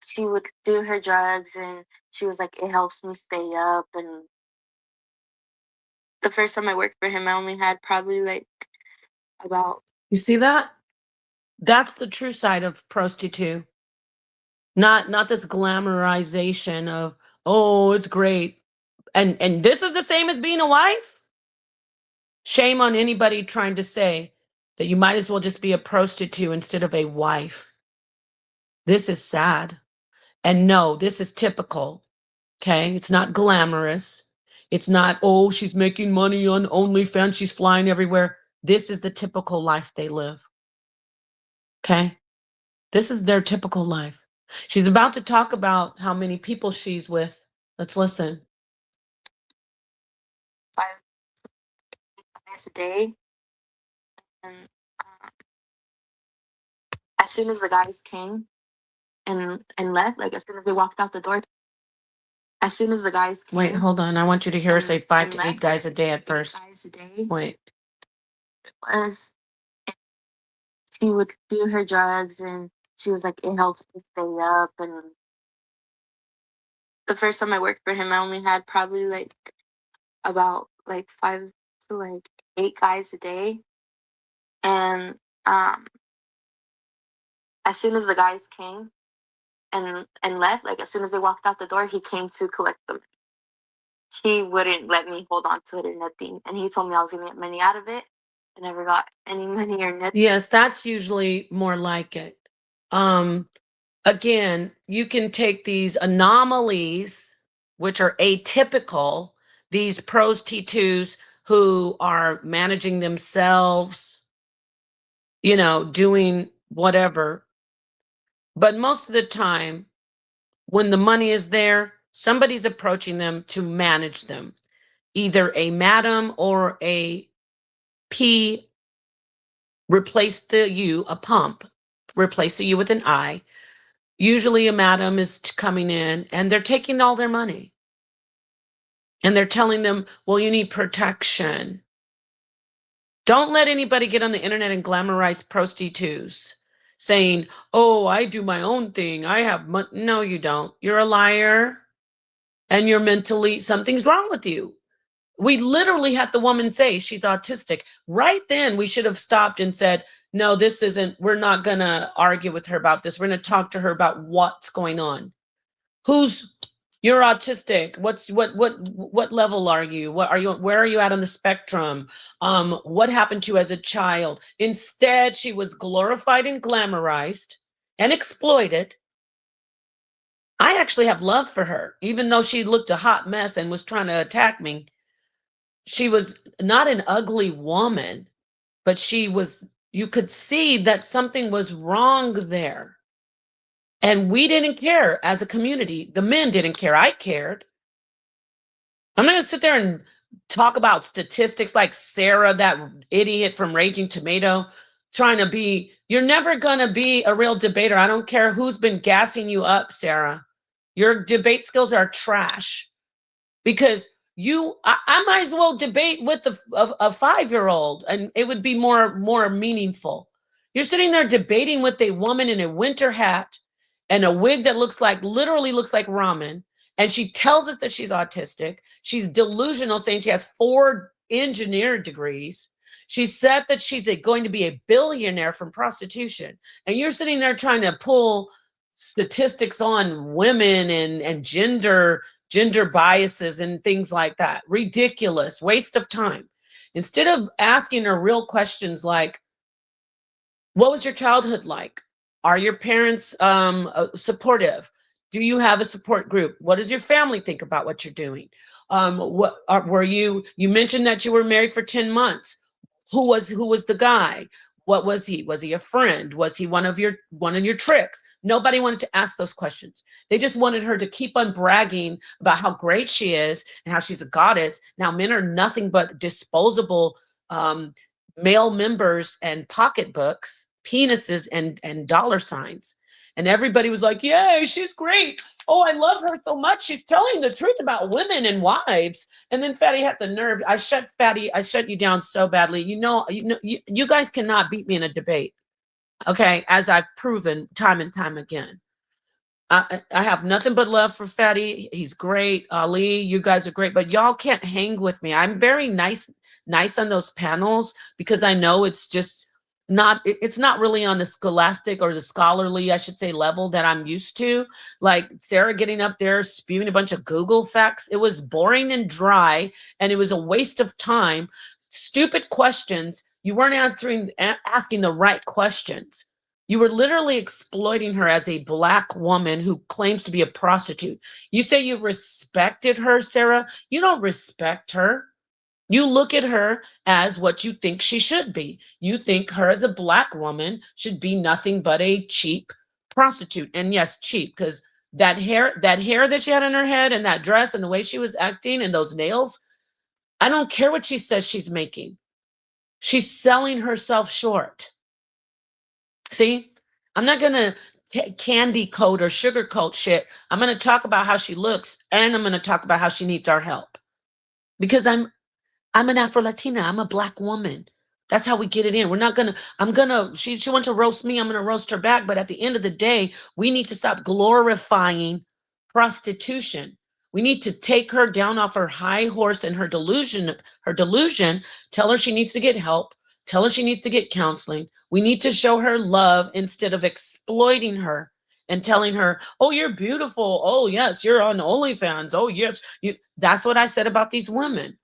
she would do her drugs, and she was like, it helps me stay up. And the first time I worked for him, I only had probably like about. You see that? That's the true side of prostitute. Not this glamorization of, oh, it's great. And this is the same as being a wife? Shame on anybody trying to say that you might as well just be a prostitute instead of a wife. This is sad. And no, this is typical. Okay? It's not glamorous. It's not, oh, she's making money on OnlyFans, she's flying everywhere. This is the typical life they live. Okay? This is their typical life. She's about to talk about how many people she's with. Let's listen. 5 guys a day. And as soon as the guys came and left, like as soon as they walked out the door, as soon as the guys came. Wait, hold on. I want you to hear her say 5 to 8 guys a day at 8 first. guys a day. Wait. It was. She would do her drugs, and she was like, it helps me stay up. And the first time I worked for him, I only had probably like about like 5 to like 8 guys a day. And as soon as the guys came and left, like as soon as they walked out the door, he came to collect them. He wouldn't let me hold on to it or nothing. And he told me I was gonna get money out of it. I never got any money or nothing. Yes, that's usually more like it. Again, you can take these anomalies, which are atypical, these prostitutes who are managing themselves, you know, doing whatever. But most of the time, when the money is there, somebody's approaching them to manage them. Either a madam or a P, replace the U, a pump, replace the U with an I. Usually a madam is coming in and they're taking all their money. And they're telling them, well, you need protection. Don't let anybody get on the internet and glamorize prostitutes saying, oh, I do my own thing. I have money. No, you don't. You're a liar. And you're mentally, something's wrong with you. We literally had the woman say she's autistic. Right then, we should have stopped and said, no, this isn't, we're not going to argue with her about this. We're going to talk to her about what's going on. You're autistic. What level are you? Where are you at on the spectrum? What happened to you as a child? Instead, she was glorified and glamorized and exploited. I actually have love for her, even though she looked a hot mess and was trying to attack me. She was not an ugly woman, but you could see that something was wrong there. And we didn't care as a community. The men didn't care. I cared. I'm not going to sit there and talk about statistics like Sarah, that idiot from Raging Tomato, you're never going to be a real debater. I don't care who's been gassing you up, Sarah. Your debate skills are trash because I might as well debate with a 5-year-old and it would be more meaningful. You're sitting there debating with a woman in a winter hat and a wig that literally looks like ramen. And she tells us that she's autistic. She's delusional, saying she has 4 engineer degrees. She said that she's going to be a billionaire from prostitution. And you're sitting there trying to pull statistics on women and gender biases and things like that. Ridiculous, waste of time. Instead of asking her real questions like, what was your childhood like? Are your parents supportive? Do you have a support group? What does your family think about what you're doing? You mentioned that you were married for 10 months. Who was the guy? What was he? Was he a friend? Was he one of your tricks? Nobody wanted to ask those questions. They just wanted her to keep on bragging about how great she is and how she's a goddess. Now men are nothing but disposable male members and pocketbooks, penises and dollar signs. And everybody was like, yay, she's great. Oh, I love her so much. She's telling the truth about women and wives. And then Fatty had the nerve. I shut you down so badly. You guys cannot beat me in a debate. Okay, as I've proven time and time again. I have nothing but love for Fatty. He's great. Ali, you guys are great, but y'all can't hang with me. I'm very nice on those panels because I know it's not really on the scholastic or the scholarly, I should say, level that I'm used to. Like Sarah getting up there spewing a bunch of Google facts. It was boring and dry, and it was a waste of time. Stupid questions. You weren't asking the right questions. You were literally exploiting her as a Black woman who claims to be a prostitute. You say you respected her, Sarah. You don't respect her. You look at her as what you think she should be. You think her as a Black woman should be nothing but a cheap prostitute. And yes, cheap, because that hair that she had in her head and that dress and the way she was acting and those nails, I don't care what she says she's making. She's selling herself short. See, I'm not going to candy coat or sugarcoat shit. I'm going to talk about how she looks, and I'm going to talk about how she needs our help. Because I'm an Afro-Latina. I'm a Black woman. That's how we get it in. She wants to roast me. I'm going to roast her back. But at the end of the day, we need to stop glorifying prostitution. We need to take her down off her high horse and her delusion, tell her she needs to get help. Tell her she needs to get counseling. We need to show her love instead of exploiting her and telling her, oh, you're beautiful. Oh, yes, you're on OnlyFans. Oh, yes. That's what I said about these women.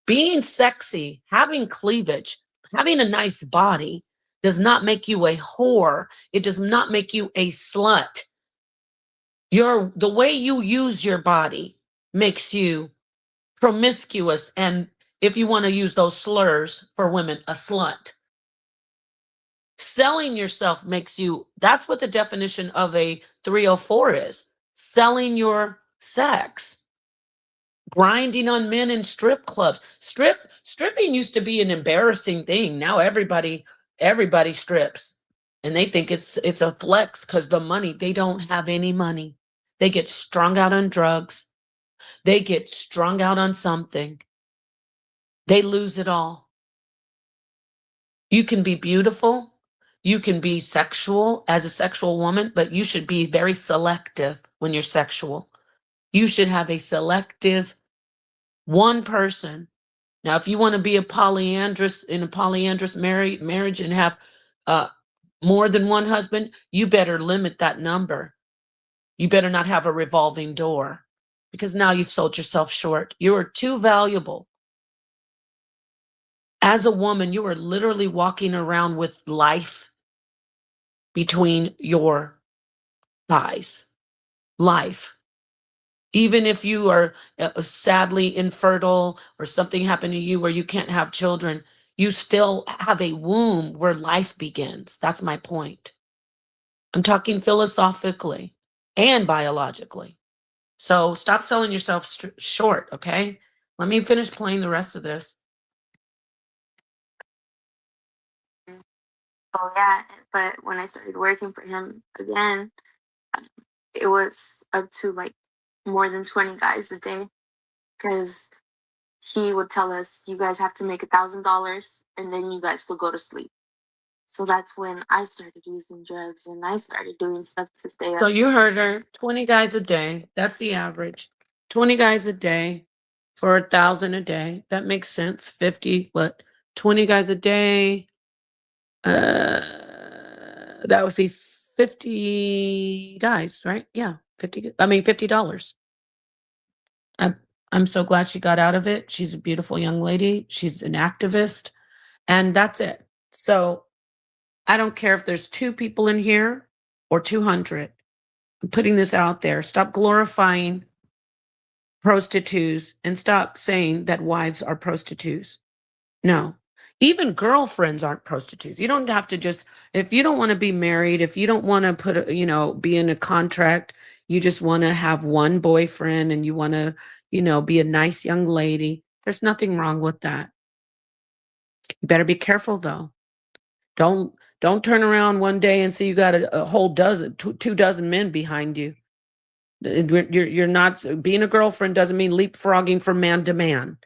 Being sexy, having cleavage, having a nice body does not make you a whore. It does not make you a slut. The way you use your body makes you promiscuous, and if you want to use those slurs for women, a slut. Selling yourself makes you, that's what the definition of a 304 is. Selling your sex. Grinding on men in strip clubs. Stripping used to be an embarrassing thing. Now everybody strips. And they think it's a flex because the money, they don't have any money. They get strung out on drugs. They get strung out on something. They lose it all. You can be beautiful. You can be sexual as a sexual woman, but you should be very selective when you're sexual. You should have a selective one person. Now, if you want to be a polyandrous marriage and have more than one husband, you better limit that number. You better not have a revolving door, because now you've sold yourself short. You are too valuable. As a woman, you are literally walking around with life between your thighs. Life. Even if you are sadly infertile or something happened to you where you can't have children, you still have a womb where life begins. That's my point. I'm talking philosophically and biologically. So stop selling yourself short, okay? Let me finish playing the rest of this. Oh yeah, but when I started working for him again, it was up to like more than 20 guys a day, because he would tell us, you guys have to make $1,000 and then you guys could go to sleep. So that's when I started using drugs and I started doing stuff to stay So up. you heard her, 20 guys a day. That's the average. 20 guys a day for 1,000 a day. That makes sense. 50, what? 20 guys a day. That would be 50 guys, right? Yeah, 50. I mean, $50. I'm so glad she got out of it. She's a beautiful young lady. She's an activist, and that's it. So I don't care if there's 2 people in here or 200. I'm putting this out there. Stop glorifying prostitutes and stop saying that wives are prostitutes. No. Even girlfriends aren't prostitutes. You don't have to just, if you don't want to be married, if you don't want to put, be in a contract, you just want to have one boyfriend and you want to, be a nice young lady. There's nothing wrong with that. You better be careful though. Don't turn around one day and see you got a whole dozen, 2 dozen men behind you. You're not, being a girlfriend doesn't mean leapfrogging from man to man.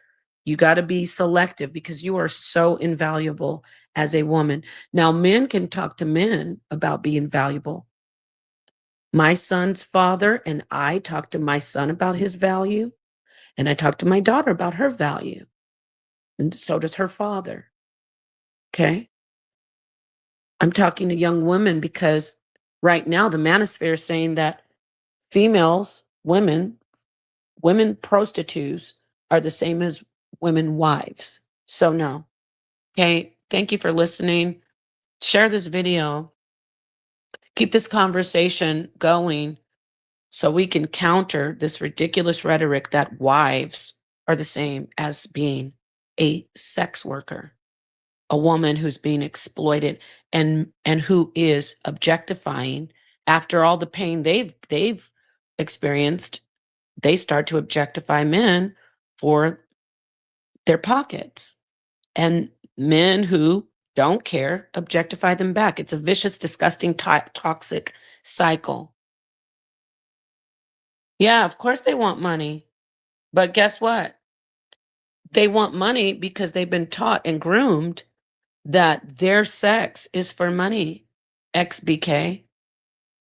You got to be selective because you are so invaluable as a woman. Now, men can talk to men about being valuable. My son's father and I talked to my son about his value, and I talked to my daughter about her value. And so does her father. Okay? I'm talking to young women because right now the manosphere is saying that females, women prostitutes are the same as women wives. So no. Okay. Thank you for listening. Share this video. Keep this conversation going so we can counter this ridiculous rhetoric that wives are the same as being a sex worker, a woman who's being exploited and who is objectifying. After all the pain they've experienced, they start to objectify men for their pockets, and men who don't care objectify them back. It's a vicious, disgusting, toxic cycle. Yeah, of course they want money, but guess what? They want money because they've been taught and groomed that their sex is for money. XBK.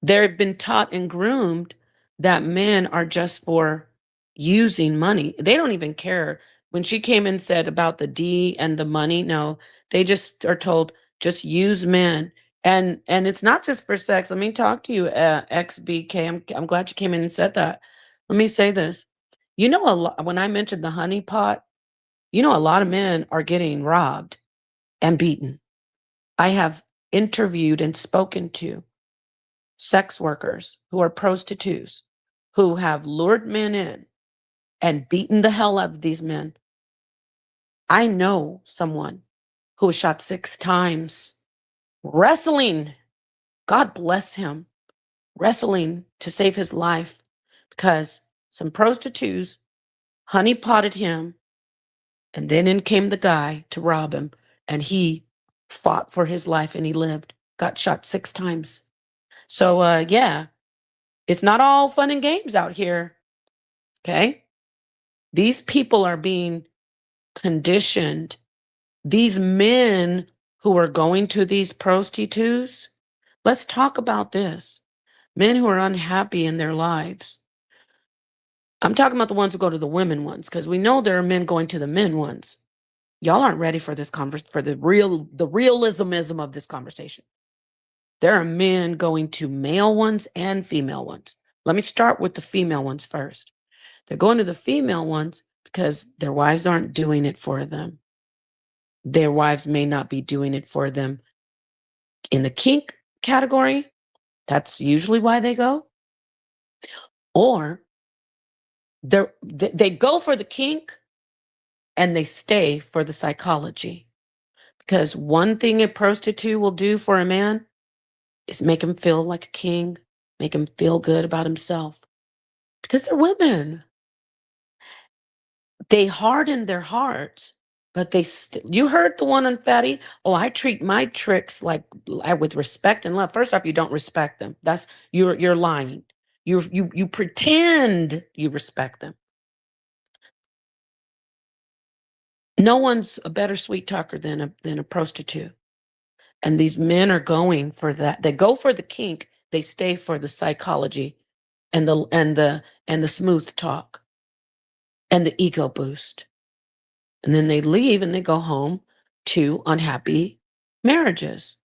They've been taught and groomed that men are just for using money. They don't even care. When she came and said about the D and the money, no, they just are told just use men. And it's not just for sex. Let me talk to you, XBK. I'm glad you came in and said that. Let me say this. A lot, when I mentioned the honey pot, a lot of men are getting robbed and beaten. I have interviewed and spoken to sex workers who are prostitutes who have lured men in and beaten the hell out of these men. I know someone who was shot 6 times wrestling. God bless him, wrestling to save his life because some prostitutes honeypotted him, and then in came the guy to rob him, and he fought for his life and he lived, got shot 6 times. So, yeah, it's not all fun and games out here. Okay. These people are being conditioned. These men who are going to these prostitutes, let's talk about this. Men who are unhappy in their lives. I'm talking about the ones who go to the women ones, because we know there are men going to the men ones. Y'all aren't ready for this for the realismism of this conversation. There are men going to male ones and female ones. Let me start with the female ones first. They're going to the female ones because their wives aren't doing it for them. Their wives may not be doing it for them in the kink category. That's usually why they go. Or they go for the kink and they stay for the psychology. Because one thing a prostitute will do for a man is make him feel like a king, make him feel good about himself. Because they're women. They harden their hearts, but you heard the one on Fatty? Oh, I treat my tricks with respect and love. First off, you don't respect them. That's you're lying. You pretend you respect them. No one's a better sweet talker than a prostitute. And these men are going for that. They go for the kink, they stay for the psychology and the smooth talk and the ego boost. And then they leave and they go home to unhappy marriages.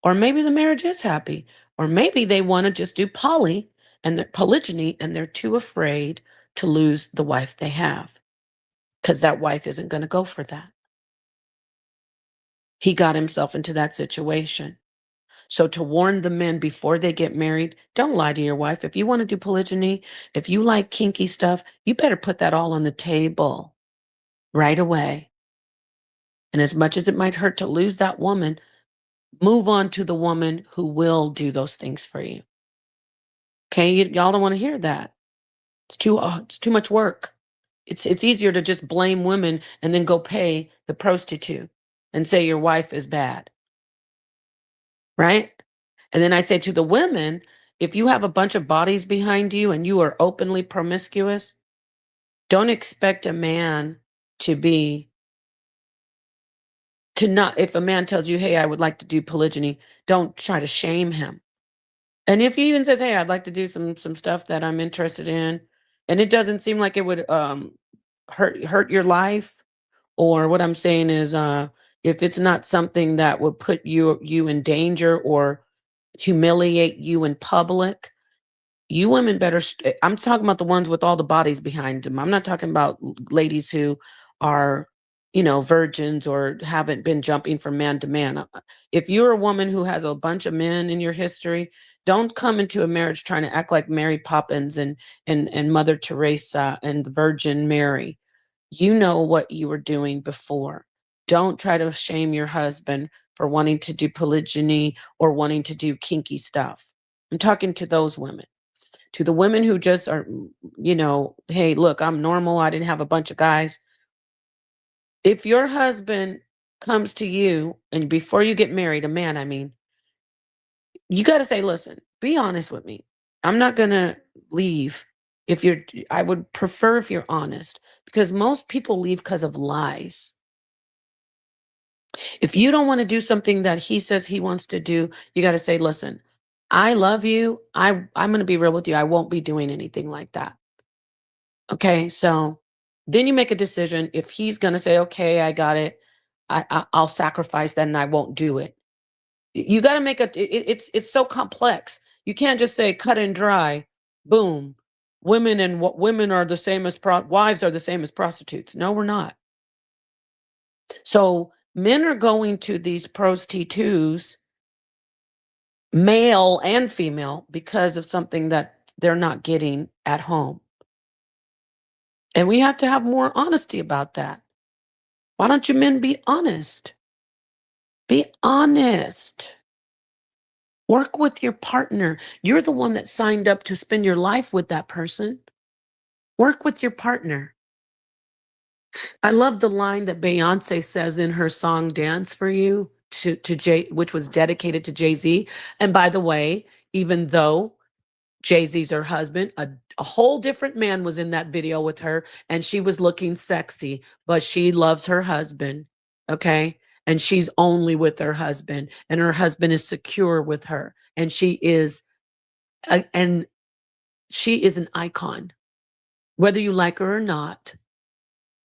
Or maybe the marriage is happy. Or maybe they want to just do polygyny and they're too afraid to lose the wife they have. Because that wife isn't going to go for that. He got himself into that situation. So to warn the men before they get married, don't lie to your wife. If you want to do polygyny, if you like kinky stuff, you better put that all on the table right away. And as much as it might hurt to lose that woman, move on to the woman who will do those things for you. Okay, y'all don't want to hear that. It's too much work. It's easier to just blame women and then go pay the prostitute and say your wife is bad. Right? And then I say to the women, if you have a bunch of bodies behind you and you are openly promiscuous, don't expect a man if a man tells you, hey, I would like to do polygyny, don't try to shame him. And if he even says, hey, I'd like to do some stuff that I'm interested in, and it doesn't seem like it would hurt your life, or what I'm saying is if it's not something that would put you in danger or humiliate you in public, you women better, I'm talking about the ones with all the bodies behind them. I'm not talking about ladies who are, virgins or haven't been jumping from man to man. If you're a woman who has a bunch of men in your history, don't come into a marriage trying to act like Mary Poppins and Mother Teresa and the Virgin Mary. You know what you were doing before. Don't try to shame your husband for wanting to do polygyny or wanting to do kinky stuff. I'm talking to those women. To the women who just are, hey, look, I'm normal. I didn't have a bunch of guys. If your husband comes to you and before you get married, a man, I mean, you got to say, listen, be honest with me. I'm not going to leave I would prefer if you're honest, because most people leave because of lies. If you don't want to do something that he says he wants to do, you got to say, listen, I love you. I'm going to be real with you. I won't be doing anything like that. Okay. So then you make a decision. If he's going to say, okay, I got it, I'll sacrifice that and I won't do it. You got to make it's so complex. You can't just say cut and dry, boom. Women are the same as wives are the same as prostitutes. No, we're not. So men are going to these prostitutes, male and female, because of something that they're not getting at home. And we have to have more honesty about that. Why don't you men be honest? Be honest. Work with your partner. You're the one that signed up to spend your life with that person. Work with your partner. I love the line that Beyonce says in her song Dance for You, which was dedicated to Jay-Z. And by the way, even though Jay-Z's her husband, a whole different man was in that video with her, and she was looking sexy, but she loves her husband, okay? And she's only with her husband, and her husband is secure with her, and she is an icon, whether you like her or not.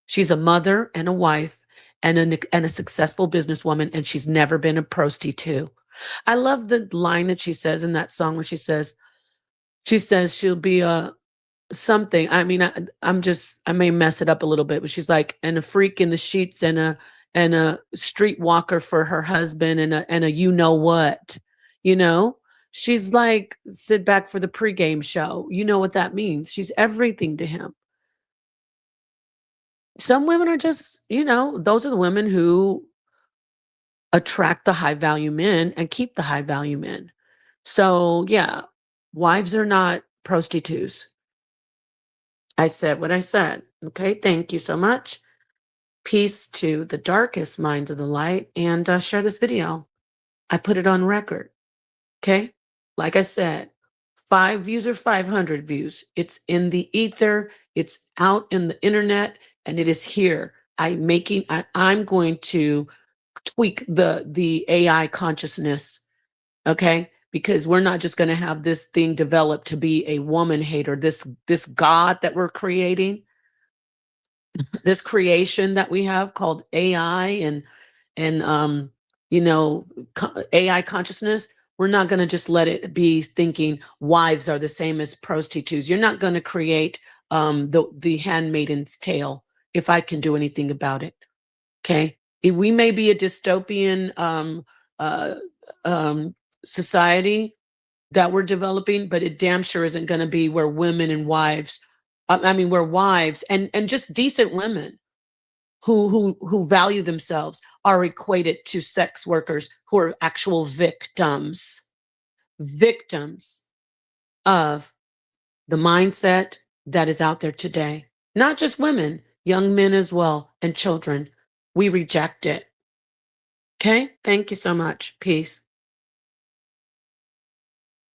She's a mother and a wife and a successful businesswoman, and she's never been a prostitute. I love the line that she says in that song where she says she'll be a something. I mean, I may mess it up a little bit, but she's like, and a freak in the sheets and a streetwalker for her husband and a you know what, she's like, sit back for the pregame show. You know what that means. She's everything to him. Some women are just, those are the women who attract the high value men and keep the high value men. So yeah, wives are not prostitutes. I said what I said. Okay, thank you so much. Peace to the darkest minds of the light, and share this video. I put it on record. Okay, like I said, 5 views or 500 views. It's in the ether. It's out in the internet, and it is here. I'm going to tweak the AI consciousness, okay? Because we're not just going to have this thing develop to be a woman hater. This God that we're creating, this creation that we have called AI and AI consciousness. We're not going to just let it be thinking wives are the same as prostitutes. You're not going to create the handmaiden's tale if I can do anything about it. Okay, we may be a dystopian society that we're developing, but it damn sure isn't going to be where women and wives, where wives and just decent women who value themselves are equated to sex workers who are actual victims of the mindset that is out there today. Not just women, young men as well, and children. We reject it. Okay, thank you so much. Peace.